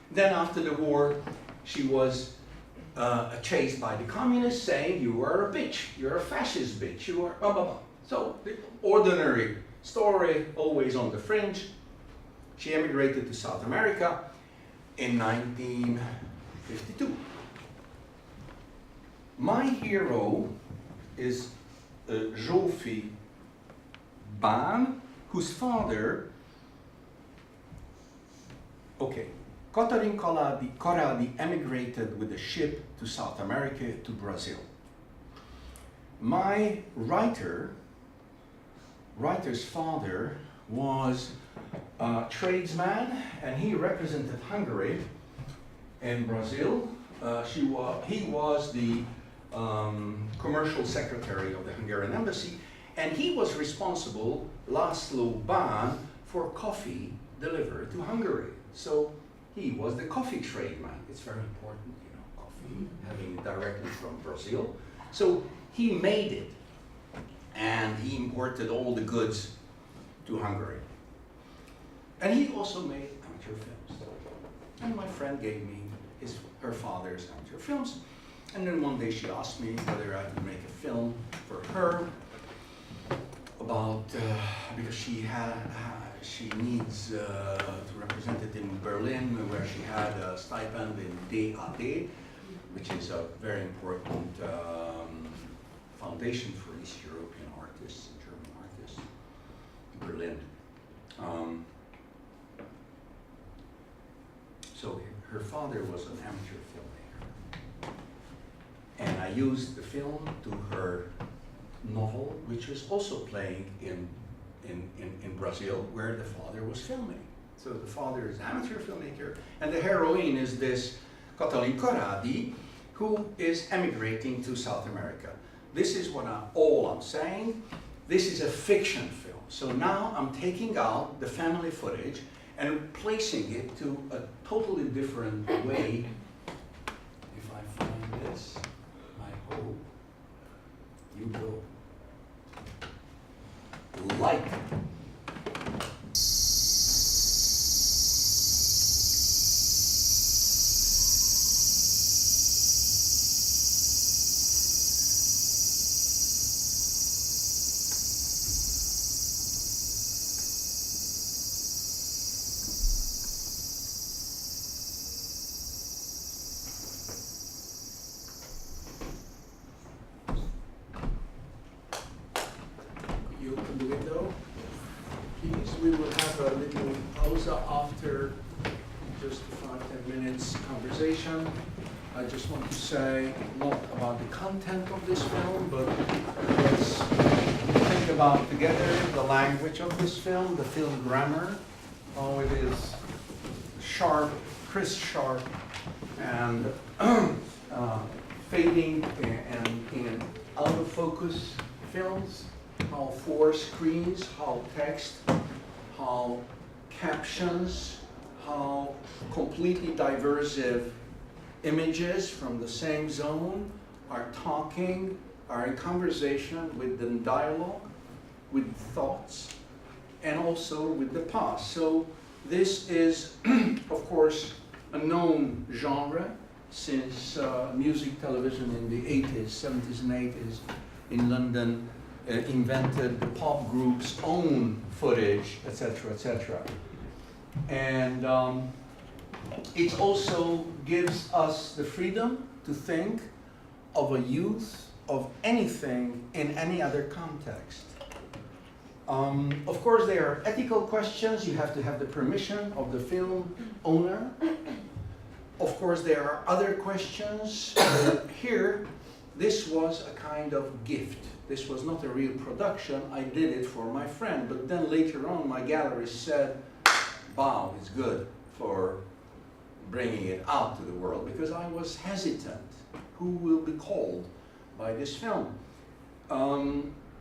Then after the war, she was chased by the communists saying, you are a bitch, you're a fascist bitch, you are blah, blah, blah. So the ordinary story, always on the fringe. She emigrated to South America in 1952. My hero is Zsófi Bán, whose father, Katalin Karadi emigrated with a ship to South America, to Brazil. My writer's father was a tradesman, and he represented Hungary in Brazil. He was the commercial secretary of the Hungarian embassy, and he was responsible, László Bán, for coffee delivered to Hungary. So he was the coffee trade man. It's very important, you know, coffee, having it directly from Brazil. So he made it, and he imported all the goods to Hungary. And he also made amateur films. And my friend gave me her father's amateur films. And then one day she asked me whether I could make a film for her about, because she needs to represent it in Berlin, where she had a stipend in DAD, which is a very important foundation for East European artists, German artists, in Berlin. So her father was an amateur filmmaker. And I I used the film to her novel, which is also playing in Brazil, where the father was filming. So the father is an amateur filmmaker, and the heroine is this Katalin Koradi, who is emigrating to South America. This is all I'm saying. This is a fiction film. So now I'm taking out the family footage and placing it to a totally different way. If I find this, I hope you will like it. You open the window, please. We will have a little pause after just 5-10 minutes conversation. I just want to say not about the content of this film, but let's think about together the language of this film, the film grammar, how it is sharp, crisp, sharp, and fading and out of focus films, how four screens, how text, how captions, how completely diversive images from the same zone are talking, are in conversation with the dialogue, with thoughts, and also with the past. So this is, of course, a known genre since music television in the 80s, 70s and 80s in London invented the pop group's own footage, etc., etc. And it also gives us the freedom to think of a use of anything in any other context. Of course, there are ethical questions. You have to have the permission of the film owner. Of course, there are other questions. Here, this was a kind of gift. This was not a real production. I did it for my friend. But then later on, my gallerist said, wow, it's good for bringing it out to the world, because I was hesitant. Who will be called by this film?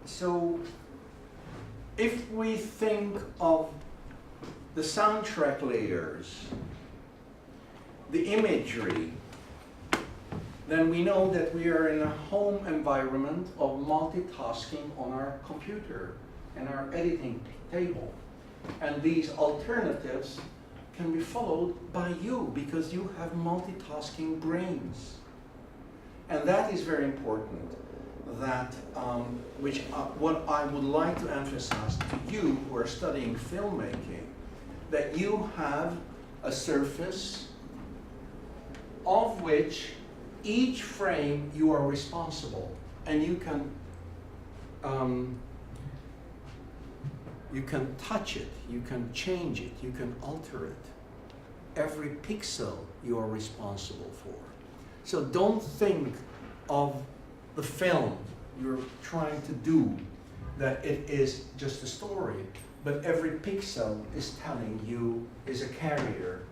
So if we think of the soundtrack layers, the imagery, then we know that we are in a home environment of multitasking on our computer and our editing table. And these alternatives can be followed by you because you have multitasking brains. And that is very important, that what I would like to emphasize to you who are studying filmmaking, that you have a surface of which each frame you are responsible, and you can touch it, you can change it, you can alter it. Every pixel you are responsible for. So don't think of the film you're trying to do that it is just a story, but every pixel is telling you, is a carrier.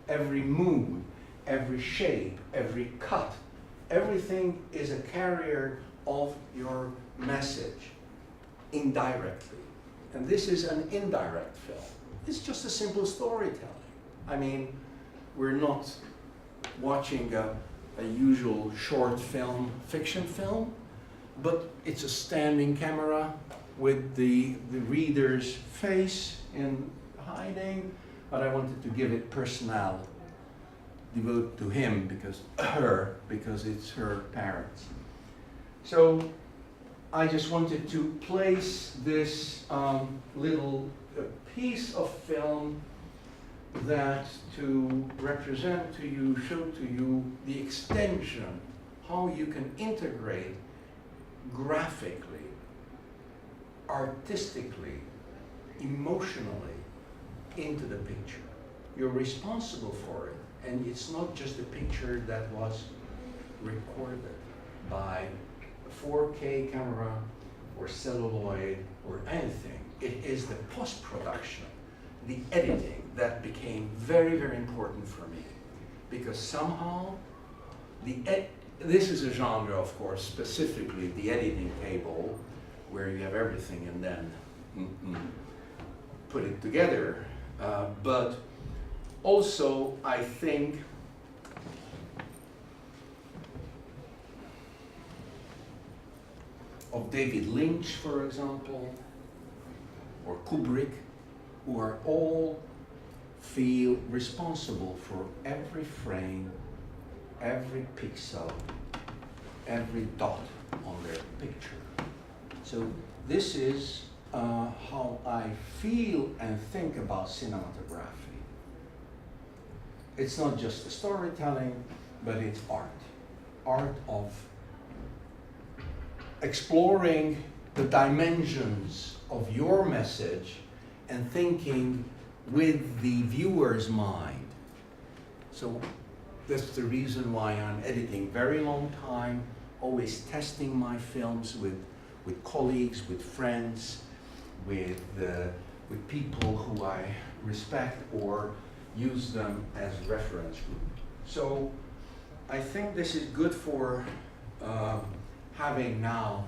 Every mood, every shape, every cut, everything is a carrier of your message indirectly. And this is an indirect film. It's just a simple storytelling. I mean, we're not watching a usual short film, fiction film, but it's a standing camera with the reader's face in hiding, but I wanted to give it personality, devote to him because it's her parents. So I just wanted to place this little piece of film that to represent to you, show to you the extension, how you can integrate graphically, artistically, emotionally into the picture. You're responsible for it, and it's not just a picture that was recorded. by a 4K camera or celluloid or anything. It is the post-production, the editing that became very, very important for me. Because somehow, this is a genre, of course, specifically the editing table, where you have everything and then put it together. But also, I think of David Lynch, for example, or Kubrick, who are all feel responsible for every frame, every pixel, every dot on their picture. So this is how I feel and think about cinematography. It's not just the storytelling, but it's art. Art of exploring the dimensions of your message and thinking with the viewer's mind. So that's the reason why I'm editing very long time, always testing my films with colleagues, with friends, with people who I respect or use them as reference group. So I think this is good for having now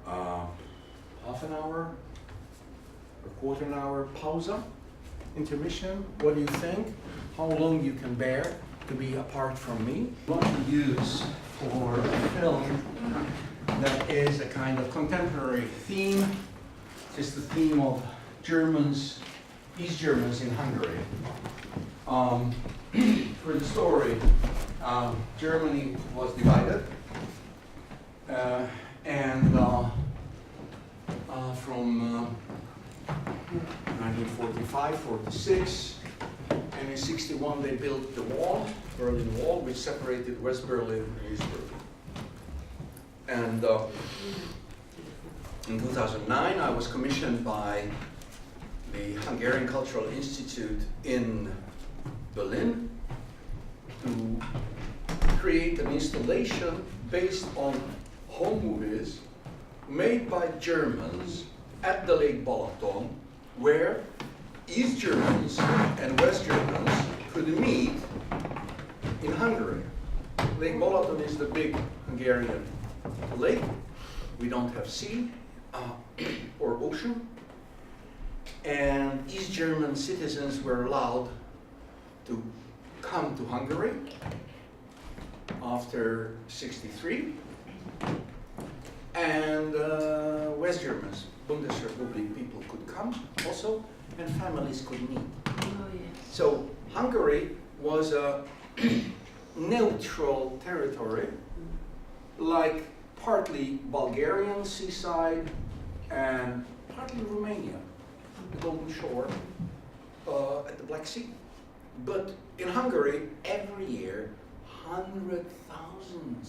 half an hour, a quarter an hour pause, intermission. What do you think? How long you can bear to be apart from me? What to use for a film that is a kind of contemporary theme. It's the theme of Germans, East Germans in Hungary. For the story, Germany was divided, and from 1945, 46, and in 61 they built the wall, Berlin Wall, which separated West Berlin and East Berlin. And in 2009, I was commissioned by the Hungarian Cultural Institute in Berlin to create an installation based on home movies made by Germans at the Lake Balaton, where East Germans and West Germans could meet in Hungary. Lake Balaton is the big Hungarian lake. We don't have sea or ocean. And East German citizens were allowed to come to Hungary after '63. And West Germans, Bundesrepublik people could come also, and families could meet. Oh, yeah. So Hungary was a neutral territory, like partly Bulgarian seaside and partly Romania, the Golden Shore at the Black Sea. But in Hungary, every year, 100,000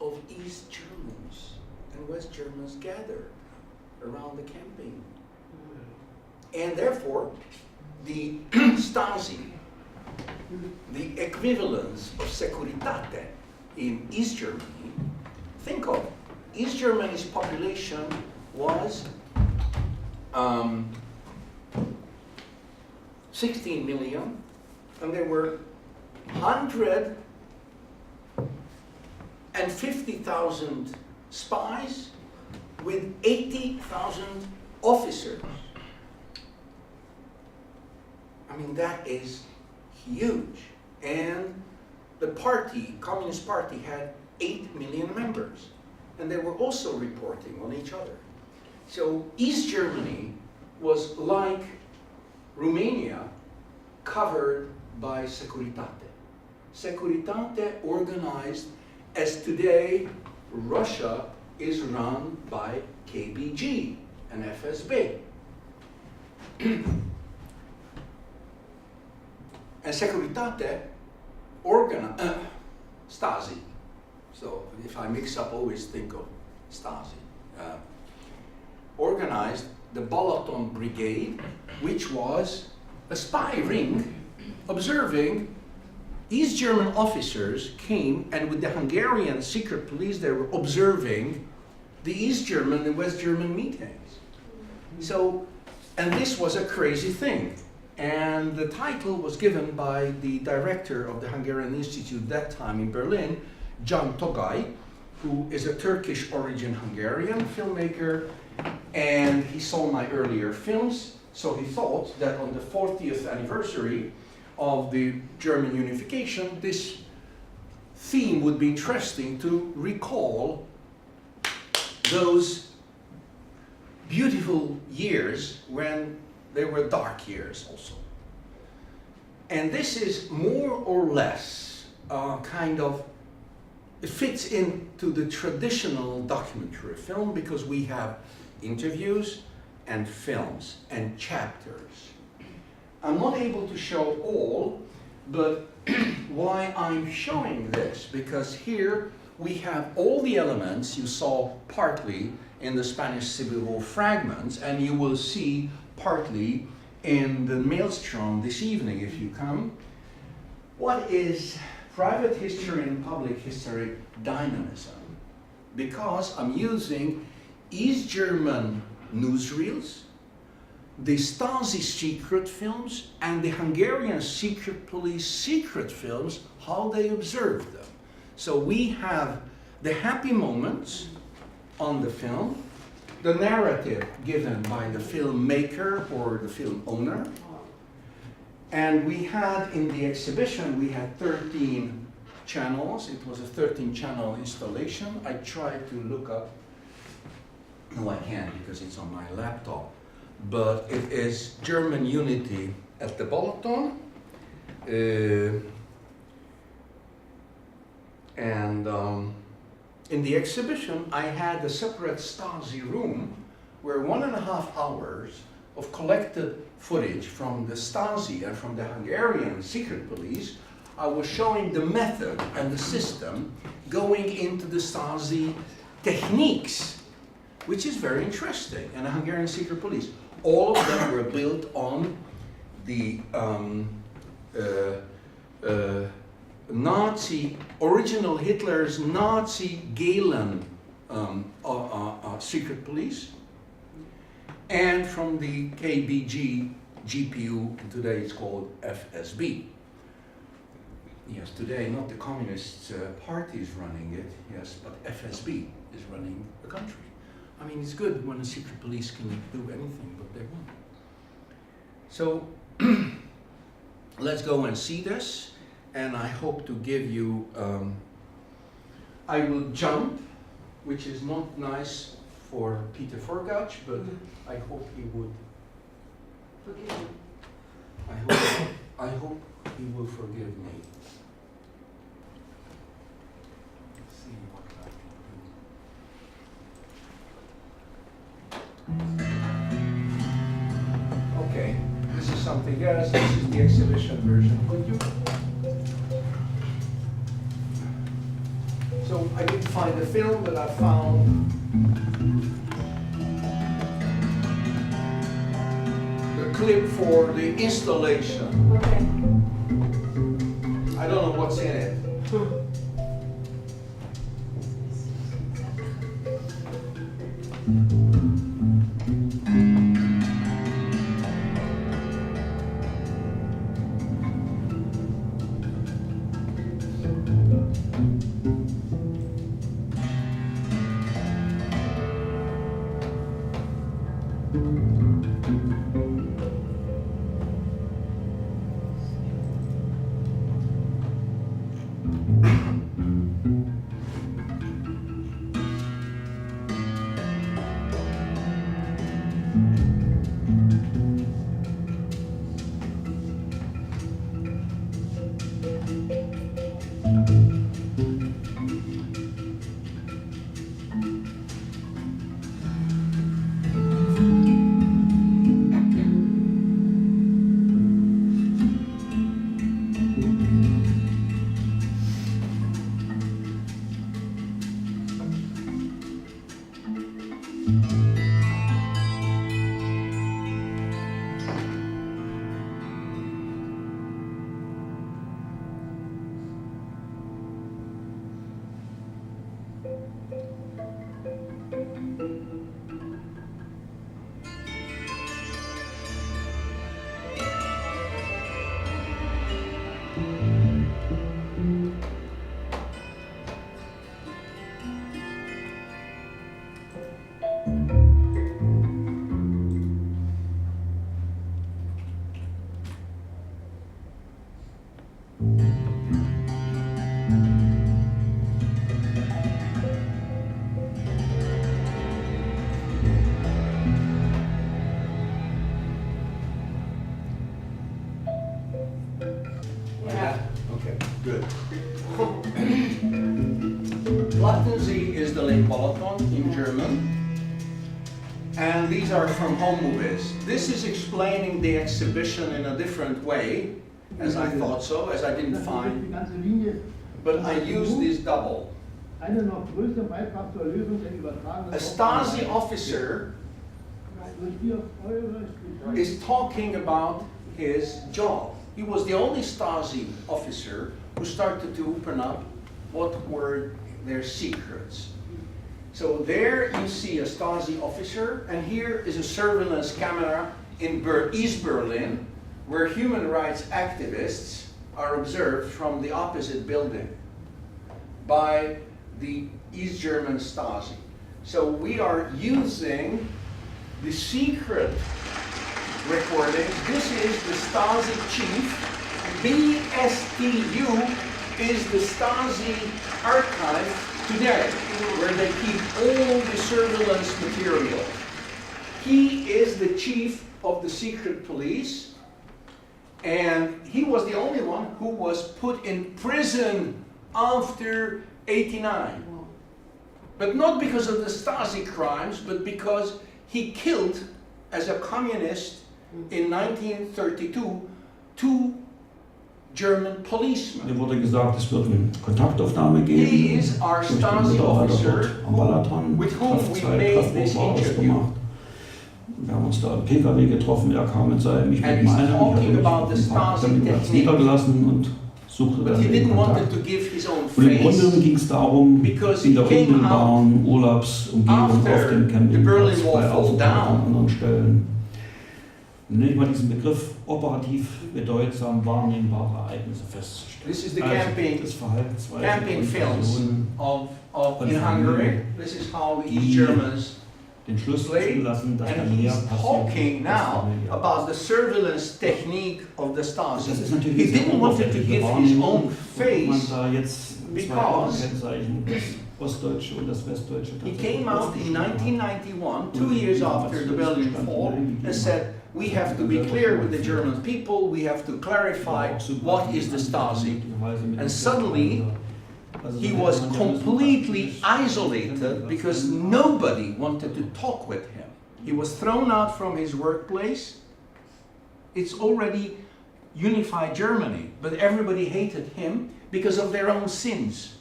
of East Germans and West Germans gather around the camping. And therefore, the Stasi, the equivalence of Securitate in East Germany, think of East Germany's population was 16 million, and there were 150,000 spies with 80,000 officers. I mean, that is huge. And the party, Communist Party, had 8 million members. And they were also reporting on each other. So East Germany was like Romania, covered by Securitate. Securitate organized, as today Russia is run by KBG and FSB. And Securitate Stasi. So if I mix up, always think of Stasi. Organized the Balaton Brigade, which was a spy ring observing East German officers came, and with the Hungarian secret police, they were observing the East German and West German meetings. So, and this was a crazy thing. And the title was given by the director of the Hungarian Institute that time in Berlin, Can Togay, who is a Turkish origin Hungarian filmmaker, and he saw my earlier films, so he thought that on the 40th anniversary of the German unification, this theme would be interesting to recall those beautiful years when they were dark years also. And this is more or less kind of, it fits into the traditional documentary film because we have interviews and films and chapters. I'm not able to show all, but why I'm showing this, because here we have all the elements you saw partly in the Spanish Civil War fragments, and you will see partly in the Maelstrom this evening if you come. What is private history and public history dynamism? Because I'm using East German newsreels, the Stasi secret films, and the Hungarian secret police secret films, how they observed them. So we have the happy moments on the film, the narrative given by the filmmaker or the film owner, and we had in the exhibition, we had 13 channels. It was a 13-channel installation. I tried to look up, no I can't because it's on my laptop, but it is German unity at the Balaton, in the exhibition, I had a separate Stasi room where 1.5 hours of collected footage from the Stasi and from the Hungarian secret police, I was showing the method and the system going into the Stasi techniques, which is very interesting, and the Hungarian secret police. All of them were built on the Nazi, original Hitler's Nazi Gehlen secret police, and from the KBG GPU, today it's called FSB. Yes, today not the Communist Party is running it, yes, but FSB is running the country. I mean, it's good when the secret police can do anything, but they won't. So, let's go and see this. And I hope to give you, I will jump, which is not nice for Péter Forgács, but I hope he would forgive me. I hope he will forgive me. Let's see what I can do. Okay, this is something else. This is the exhibition version. Would you? So I didn't find the film, but I found the clip for the installation. Okay. I don't know what's in it. these are from home movies. This is explaining the exhibition in a different way, as I thought so, as I didn't find. But I used this double. A Stasi officer is talking about his job. He was the only Stasi officer who started to open up what were their secrets. So there you see a Stasi officer, and here is a surveillance camera in East Berlin, where human rights activists are observed from the opposite building by the East German Stasi. So we are using the secret recordings. This is the Stasi chief. BSTU is the Stasi archive today, where they keep all the surveillance material. He is the chief of the secret police, and he was the only one who was put in prison after '89. But not because of the Stasi crimes, but because he killed, as a communist in 1932, 2 German policemen. Mir wurde gesagt, es wird eine Kontaktaufnahme geben. He is our Stasi officer with whom we made this interview. Wir haben uns da im PKW getroffen, er kam mit seinem, ich mit meinem, talking about the Stasi technique. Niedergelassen und suchte dann den Kontakt. Und im Grunde genommen ging es darum, in der unmittelbaren Urlaubsumgebung auf dem Campingplatz bei Aufenthalten an anderen Stellen. Nenne ich mal diesen Begriff operativ bedeutsam wahrnehmbare Ereignisse festzustellen. This is the also camping films of in Hungary. This is how the East Germans den Schluss zulassen, dass and he's talking now about the surveillance technique of the Stasi. He didn't want to give his own face because he came out in 1991, 2 years after the Berlin Fall, and said, we have to be clear with the German people, we have to clarify what is the Stasi. And suddenly, he was completely isolated because nobody wanted to talk with him. He was thrown out from his workplace. It's already unified Germany, but everybody hated him because of their own sins.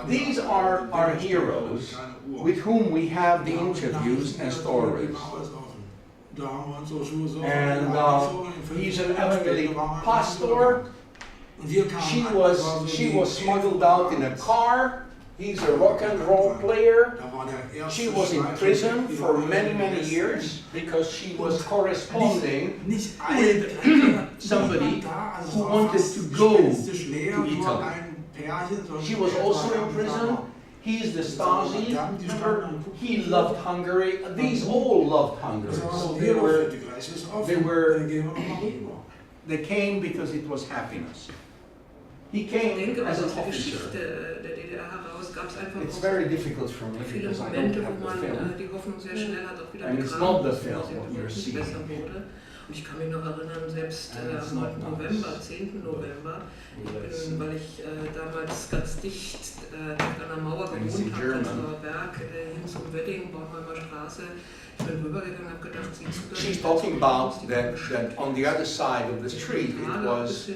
These are our heroes with whom we have the interviews and stories. And he's an elderly pastor. She was smuggled out in a car. He's a rock and roll player. She was in prison for many years because she was corresponding with somebody who wanted to go to Italy. She was also in prison. He's the Stasi. He loved Hungary. These all loved Hungary. So they came because it was happiness. He came as an officer. It's very difficult for me because I don't have the film. And it's not the film what you're seeing. Und ich kann mich noch erinnern, selbst am 9. November, 10. November, weil ich damals ganz dicht an der Mauer gewohnt habe, Prenzlauer Berg, hin zum Wedding, Bornholmer Straße. Ich bin rübergegangen, habe gedacht, sie zu She's talking about that on the other side of the street it was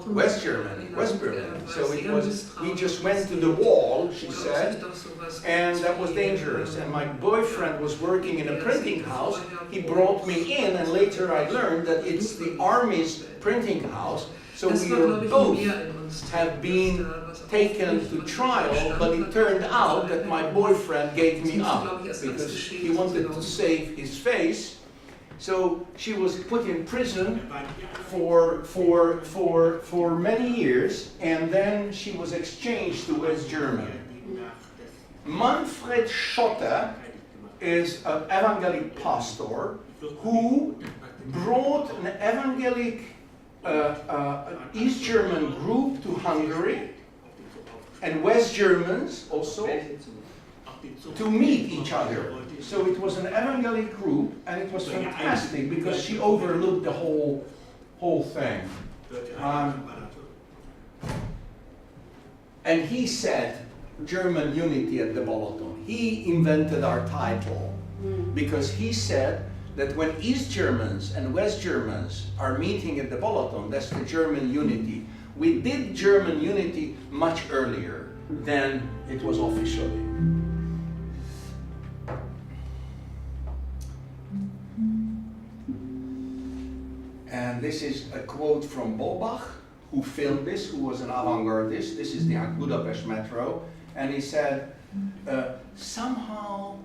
West Germany, West Berlin. So it was, we just went to the wall, she said, and that was dangerous. And my boyfriend was working in a printing house. He brought me in, and later I learned that it's the army's printing house. So we were both have been taken to trial, but it turned out that my boyfriend gave me up because he wanted to save his face. So she was put in prison for many years, and then she was exchanged to West Germany. Manfred Schotter is an evangelic pastor who brought an evangelic East German group to Hungary, and West Germans also, to meet each other. So it was an evangelic group, and it was fantastic because she overlooked the whole thing. And he said German unity at the Boloton. He invented our title. because he said that when East Germans and West Germans are meeting at the Balaton, that's the German unity. We did German unity much earlier than it was officially. And this is a quote from Bolbach, who filmed this, who was an avant-gardist. This is the Budapest metro. And he said, somehow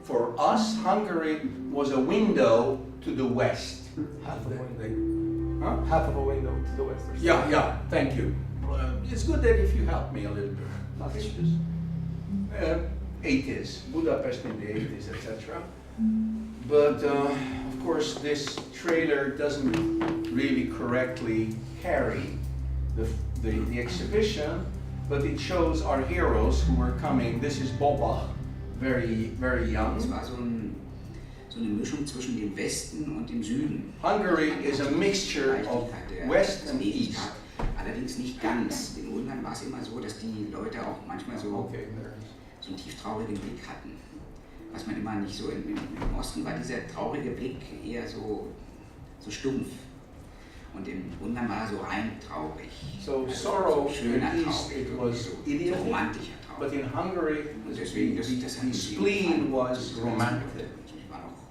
for us, Hungary was a window to the west. Half of a window. Huh? Half of a window to the west. Yeah, thank you. It's good that if you help me a little bit. 80s, Budapest in the 80s, etc. But of course, this trailer doesn't really correctly carry the exhibition, but it shows our heroes who were coming. This is Bolbach, very, very young. Es war so eine Mischung zwischen dem Westen und dem Süden. Hungary is a mixture of West and East. Allerdings nicht ganz. In Ungarn war es immer so, dass die Leute auch manchmal so einen tieftraurigen Blick hatten. Was man immer nicht so im Osten war, dieser traurige Blick eher so stumpf. Und in Ungarn war er so rein traurig. So also sorrow so schöner in East Traurig, it was so idiotic, romantischer Traurig. but in Hungary the spleen was romantic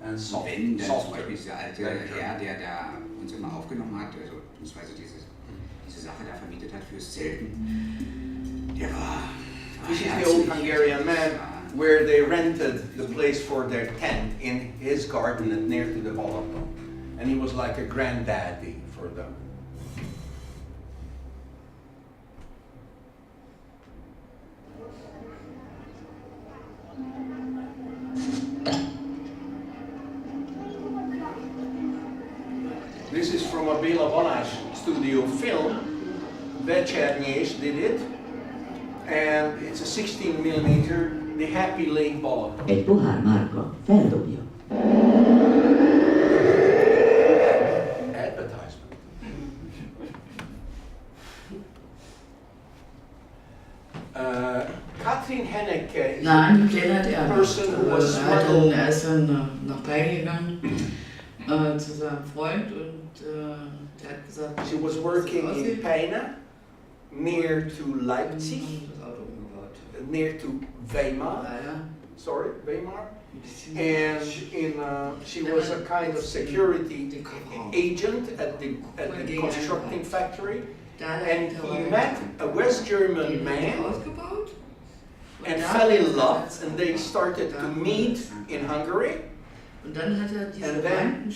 and soft. Wenn zum Beispiel dieser alte Herr, der da uns immer aufgenommen hat, also beziehungsweise diese Sache da vermietet hat fürs Zelten, der war This is the old Hungarian man where they rented the place for their tent in his garden and near to the Balaton. And he was like a granddaddy for them. This is from a Béla Balázs studio film. Vecsernyés did it. And it's a 16 millimeter, the Happy Lake Balaton. Egy pohár márka feldobja. Advertisement. Katrin Hennecke is Nein, die Pläne hat a er person who was nicht. Er ist dann nach Peine gegangen zu seinem Freund und der hat gesagt, she was working in Peine, near to Leipzig, near to Weimar. Sorry, Weimar. And she was a kind of security agent at the constructing factory. And he met a West German man and fell in love, and they started to meet in Hungary. Und dann hat And then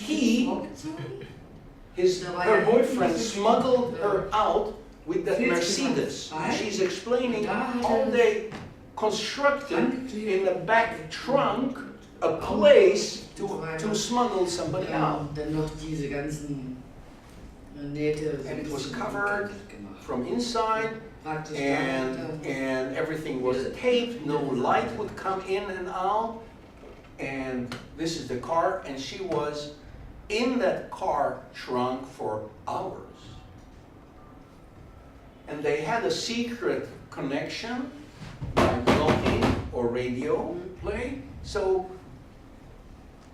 her boyfriend smuggled her out with that Mercedes. She's explaining how they constructed in the back trunk a place to smuggle somebody out. Dann noch diese ganzen Nähte. And it was covered from inside, and everything was taped. No light would come in and out. And this is the car, and she was in that car trunk for hours. And they had a secret connection by locking or radio play, so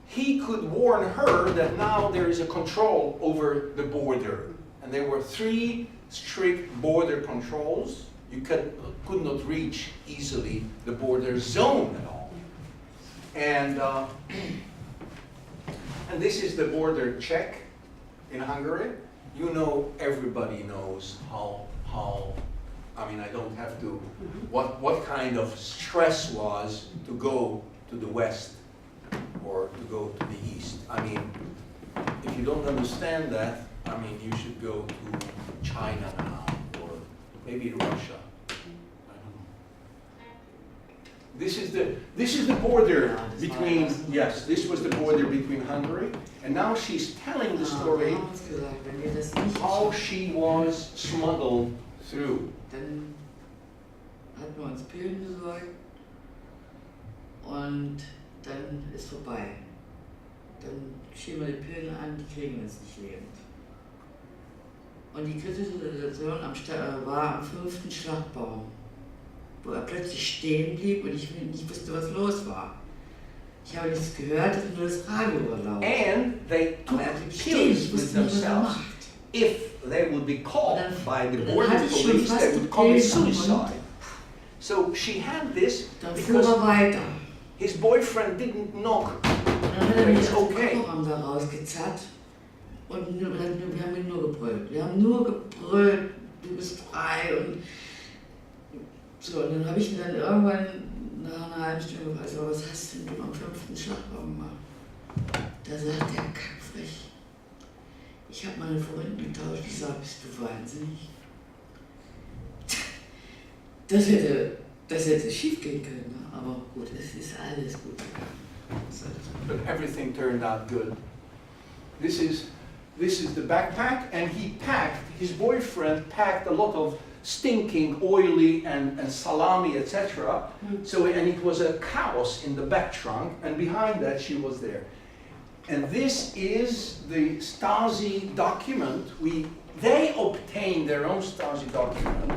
he could warn her that now there is a control over the border. And there were 3 strict border controls. You could not reach easily the border zone at all. And this is the border check in Hungary. You know, everybody knows how I mean, I don't have to, what kind of stress was to go to the west or to go to the east. I mean, if you don't understand that, I mean, you should go to China now, or maybe Russia. I don't know. This is the border between, yes, this was the border between Hungary, and now she's telling the story how she was smuggled through. Dann hat man uns Pillen besorgt und dann ist vorbei. Dann schieben wir die Pillen an, die kriegen wir jetzt nicht lebend. Und die kritische Situation war am 5. Schlachtbaum, wo er plötzlich stehen blieb und ich nicht wusste, was los war. Ich habe nichts gehört, ich habe nur das Radio überlaufen. And they took pills with themselves. If they would be caught by the border police, they would commit suicide. So she had this because his boyfriend didn't knock. It's okay. Da rausgezerrt und wir haben ihn nur gebrüllt. Wir haben nur gebrüllt, du bist frei und so. Und dann habe ich ihn dann irgendwann nach einer halben Stunde gefragt, also, was hast denn du am 5. Schlagbaum gemacht? Da sagt er kackfrech, ich habe meine Freundin getauscht. Ich sage, bist du wahnsinnig? Das hätte schief gehen können, ne? Aber gut, es ist alles gut. But everything turned out good. This is the backpack, and his boyfriend packed a lot of stinking, oily, and salami, etc. So, and it was a chaos in the back trunk, and behind that she was there. And this is the Stasi document. They obtained their own Stasi document.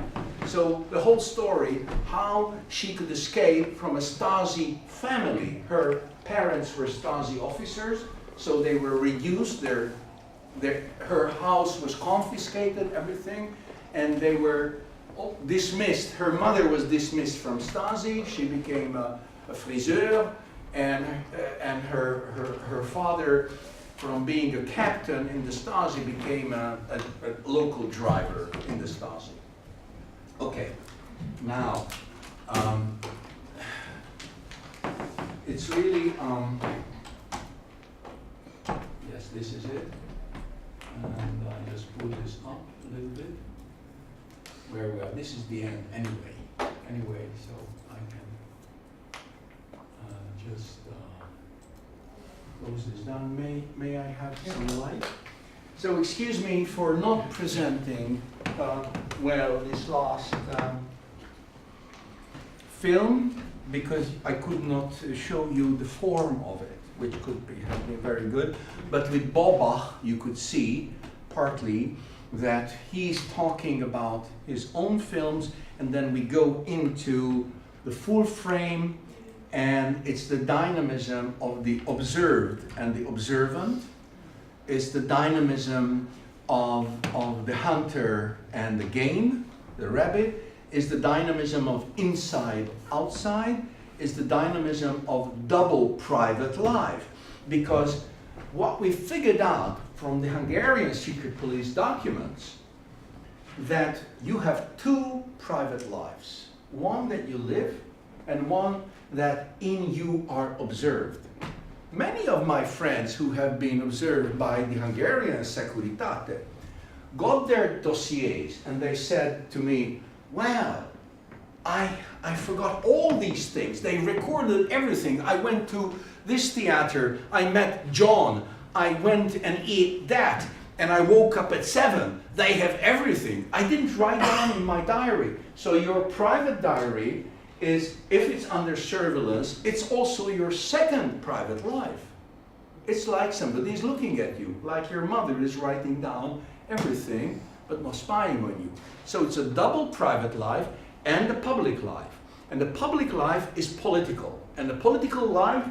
So the whole story, how she could escape from a Stasi family. Her parents were Stasi officers, so they were reduced. Her house was confiscated, everything, and they were dismissed. Her mother was dismissed from Stasi. She became a friseur, and her father, from being a captain in the Stasi, became a local driver in the Stasi. Okay, now it's really yes, this is it, and I just pull this up a little bit. Where we are. This is the end anyway. So I can just close this down. May I have some light? So excuse me for not presenting well this last film, because I could not show you the form of it, which have been very good. But with Bobach, you could see partly that he's talking about his own films, and then we go into the full frame, and it's the dynamism of the observed and the observant. It's the dynamism of the hunter and the game, the rabbit. Is the dynamism of inside, outside. Is the dynamism of double private life. Because what we figured out from the Hungarian secret police documents, that you have two private lives. One that you live, and one that in you are observed. Many of my friends who have been observed by the Hungarian Securitate got their dossiers and they said to me, well, I forgot all these things. They recorded everything. I went to this theater, I met John, I went and ate that, and I woke up at 7. They have everything. I didn't write down in my diary. So your private diary is, if it's under surveillance, it's also your second private life. It's like somebody's looking at you, like your mother is writing down everything, but not spying on you. So it's a double private life and a public life. And the public life is political. And the political life,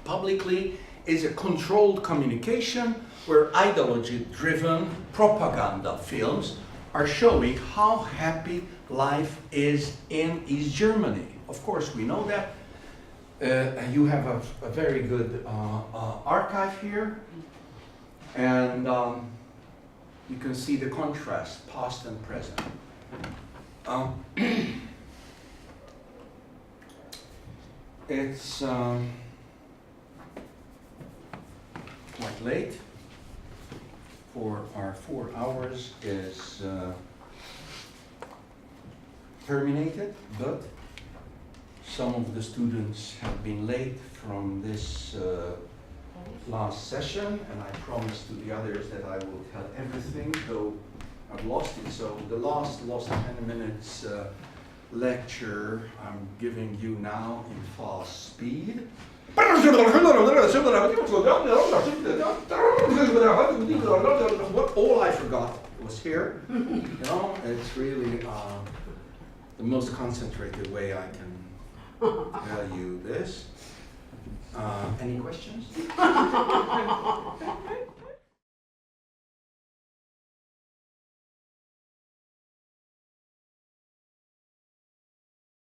publicly, is a controlled communication where ideology-driven propaganda films are showing how happy life is in East Germany. Of course, we know that. You have a very good archive here. And you can see the contrast, past and present. It's quite late, for our 4 hours is terminated, but some of the students have been late from this last session, and I promised to the others that I will tell everything, though I've lost it. So the last 10 minutes lecture I'm giving you now in fast speed. All I forgot was here. You know, it's really the most concentrated way I can tell you this. Any questions?